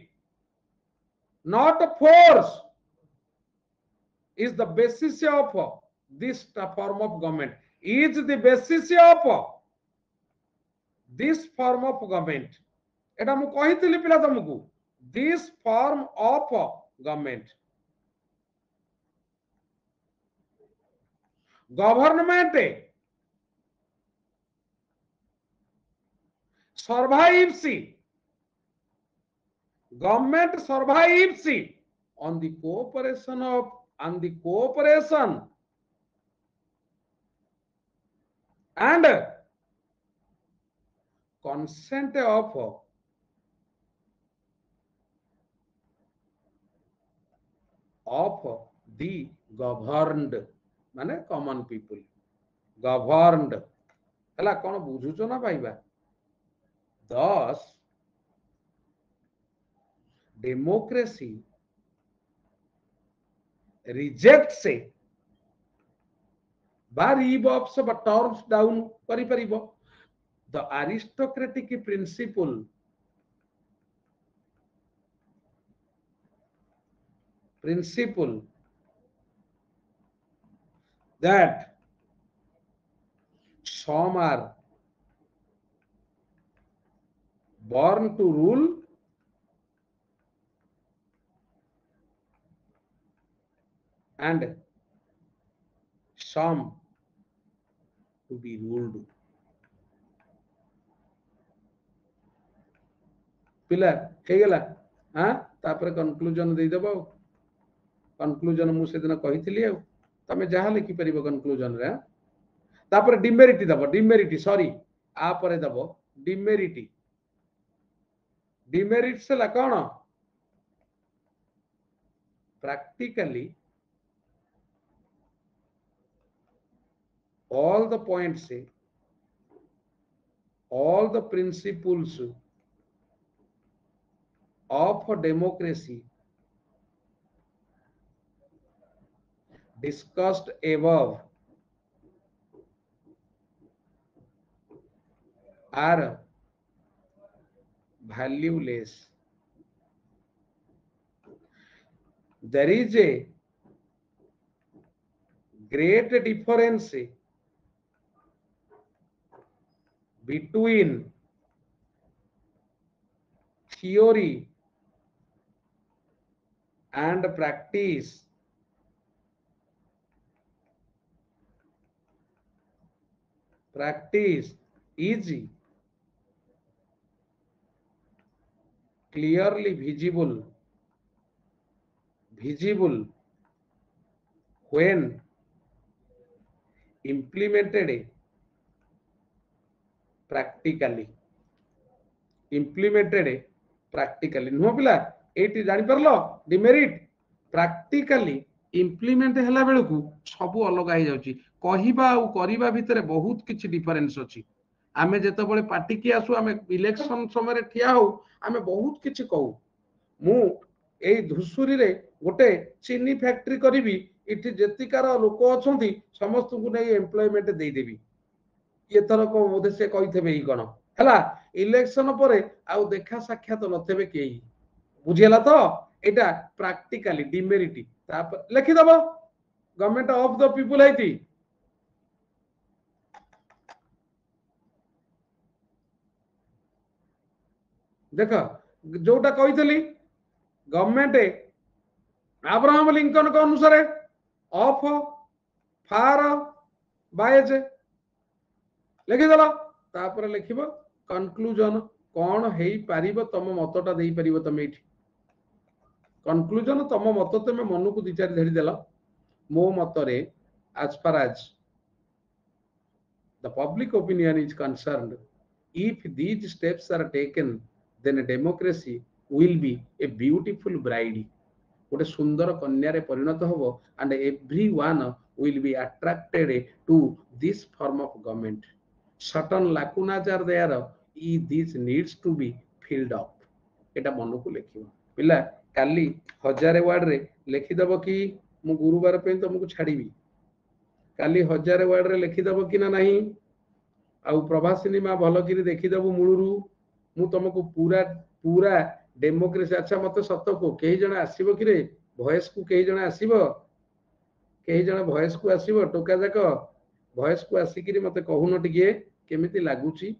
S1: not force is the basis of this form of government. Is the basis of this form of government. এটা ମୁଁ କହିଥିଲି ପିଲା ତମକୁ this form of government. Government survives, government survives on the cooperation of and the cooperation and consent of the governed माने common people. Governed हला कोन बुझुचो ना पाइबा. Thus democracy rejects বা revokes বা turns down करि परिबो the aristocratic principle that some are born to rule and some to be ruled. पिला हे गेला हां तापर कंक्लूजन दे देबो. कंक्लूजन मु से दिन कहितली आ तमे जहा लिखि परिबो कंक्लूजन रे. तापर डिमेरिटी दबो. डिमेरिटी सॉरी आ परे दबो डिमेरिटी. डिमेरिट्स ला कोन practically all the points all the principles of democracy discussed above are valueless. There is a great difference between theory and practice. Practice is clearly visible when implemented practically. Implemented practically नुह पिला eighty जानि परलो demerit practically implement हला बेलकु सब अलग हो जाउची कहिबा आ करिबा भितरे बहुत किछि डिफरेंस अछि आमे जेते बळे पार्टी की आसु आमे इलेक्शन समय ठिया हो आमे बहुत किछि कहू मु एई धुसुरी रे गोटे चीनी फैक्ट्री करिवि इठी जेतिकार लोक अछंती समस्त को नै एम्प्लॉयमेंट देई देबी ये थर को बोधे से कहिथेबे ई कोन हला इलेक्शन परे आउ देखा साक्षात नथेबे केही बुझियला तो एटा प्रैक्टिकली डिमेरिटी तापर लिखि दबो गवर्नमेंट ऑफ द पीपल आईती देखो जोटा कहितली गवर्नमेंट अब्राहम लिंकन को अनुसार ऑफ फार बायज लिखिदेल तापर लिखिब कनक्लूजन कौन है पारिब तम मतटा दे पारिब तुम ये कनक्लूजन तम मत तुम मन को दी चार धेड़ी देल मो मतरे as far as the public opinion is concerned if these steps are taken then a democracy will be a beautiful bride गोटे सुंदर कन्या परिणत होबो and everyone will be attracted to this form of government certain lacunas are there this needs to be filled up एटा मन को लिखिबो पिला काली 1000 word रे लिखि दबो कि मु गुरुवार पे तुमको छाड़ीबी काली 1000 वर्ड रे लिखि दबो कि ना नहीं आउ प्रभासिनी मा भल कि देखि दबो मूलरू मु तुमको पूरा पूरा डेमोक्रेसी अच्छा मत सत को कई जण आसीबो कि रे वॉइस को कई जण आसीबो कई जण वॉइस को आसीबो टोका जाक वॉइस को आसी कि मते कहून टिके केमिति लागुची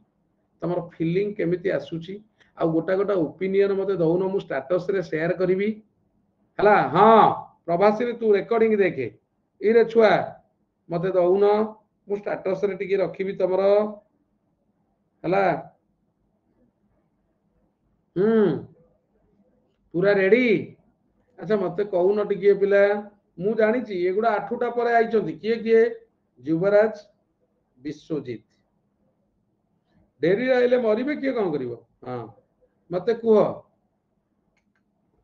S1: तमर फीलिंग केमिति आसुची आ गोटा गोटा ओपिनियन मते दउन मु स्टेटस रे शेयर करबी हला हां प्रभासिनी तू रिकॉर्डिंग देखे इरे छुआ मते दउन मु स्टेटस रे टिके रखिबी तमर हला पूरा रेडी अच्छा मते कहून टिके पिला मु जानि छि एगुडा आठुटा परे आइचोंती किए किए युवराज विश्वजीत डेरी आइले मरिबे किए कोन करिवो हां मते कुह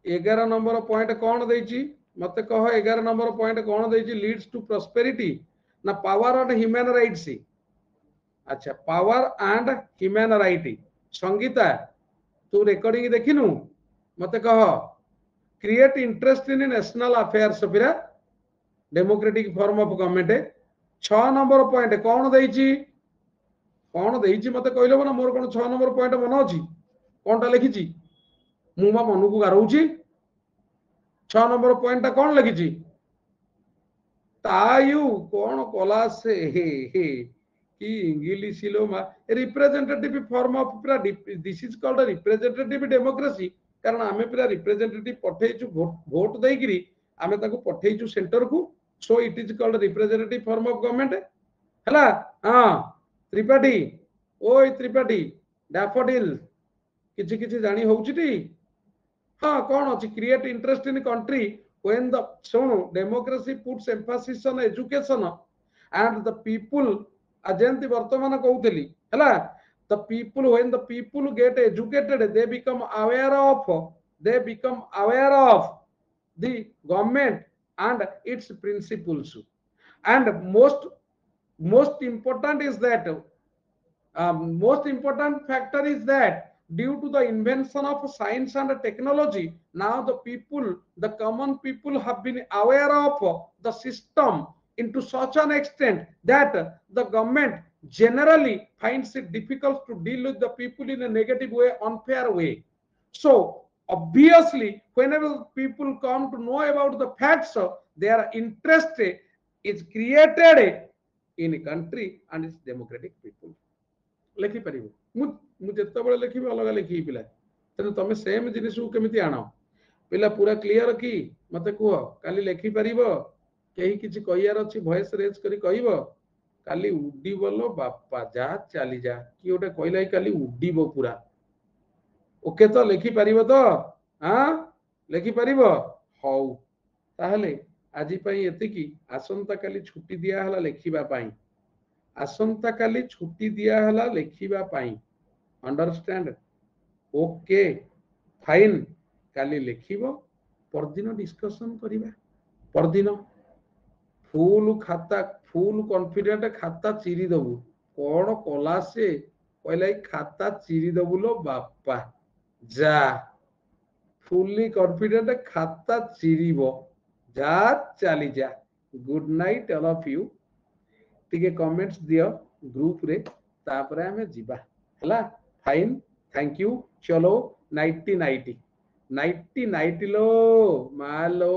S1: 11 नंबर पॉइंट कौन देछि मते कह 11 नंबर पॉइंट कौन देछि लीड्स टू प्रॉस्पेरिटी ना पावर एंड ह्यूमन राइट्स अच्छा power and human right Sangeeta तू रिकॉर्डिंग देखिनु मते कह create interest in national affairs फिरा democratic form of government 6 number point कौन देछि मते कहलो ना मोर कोन 6 नंबर पॉइंट मन अछि कोनटा लिखिछि मु मा मन को गारौछि 6 नंबर पॉइंट कौन लिखिछि तायु कौन कला से हे कि इंग्लिश लो मा representative form of this is called representative democracy कारण आमे पूरा रिप्रेजेंटेटिव पठेइछु वोट देइकरी आमे ताको पठेइछु सेंटर को so it is called representative form of government हला हां त्रिपाठी ओय त्रिपाठी डैफोडिल किछि किछि जानी होउछि टी हां कोन अछि create interest in country when the democracy puts emphasis on education and the people agenti वर्तमान कहउतली हला the people when the people get educated they become aware of the government and its principles and most important is that most important factor is that due to the invention of science and technology now the common people have been aware of the system into such an extent that the government generally finds it difficult to deal with the people in a negative way unfair way so obviously whenever people come to know about the facts their interest is created in a country and its democratic people लिखि परिबो मु जत्ते बळे लिखिबे अलग लिखि पिला तने तमे same जिनिस को केमिति आनो पिला पूरा क्लियर की मते कुह काली लिखि परिबो केही किछि कहियार अछि वॉइस रेज करी कहिबो काली उडी बोलो बापा जा चली जा कि ओटे कहलाई काली उडीबो पूरा ओके तो लिखि परिबो तो हां लिखि परिबो हौ ताहले आजि पई एतिकी आसंता काली छुट्टी दिया हला लिखिबा पई आसंता काली छुट्टी दिया हला लिखिबा पाई अंडरस्टैंड ओके फाइन काली लिखिबो परदिन डिस्कशन करिबा परदिन फुल खाता फुल कॉन्फिडेंट खाता चिरी दबु कौन कला से कहला खाता चिरी दबु लो बापा जा फुल्ली कॉन्फिडेंट खाता चिरीबो जा चली जा good night all of you टिके कमेंट्स दियो ग्रुप रे तापरे हमें जीवा हला फाइन थैंक यू चलो नाइटी नाइटी नाइटी नाइटी लो मालो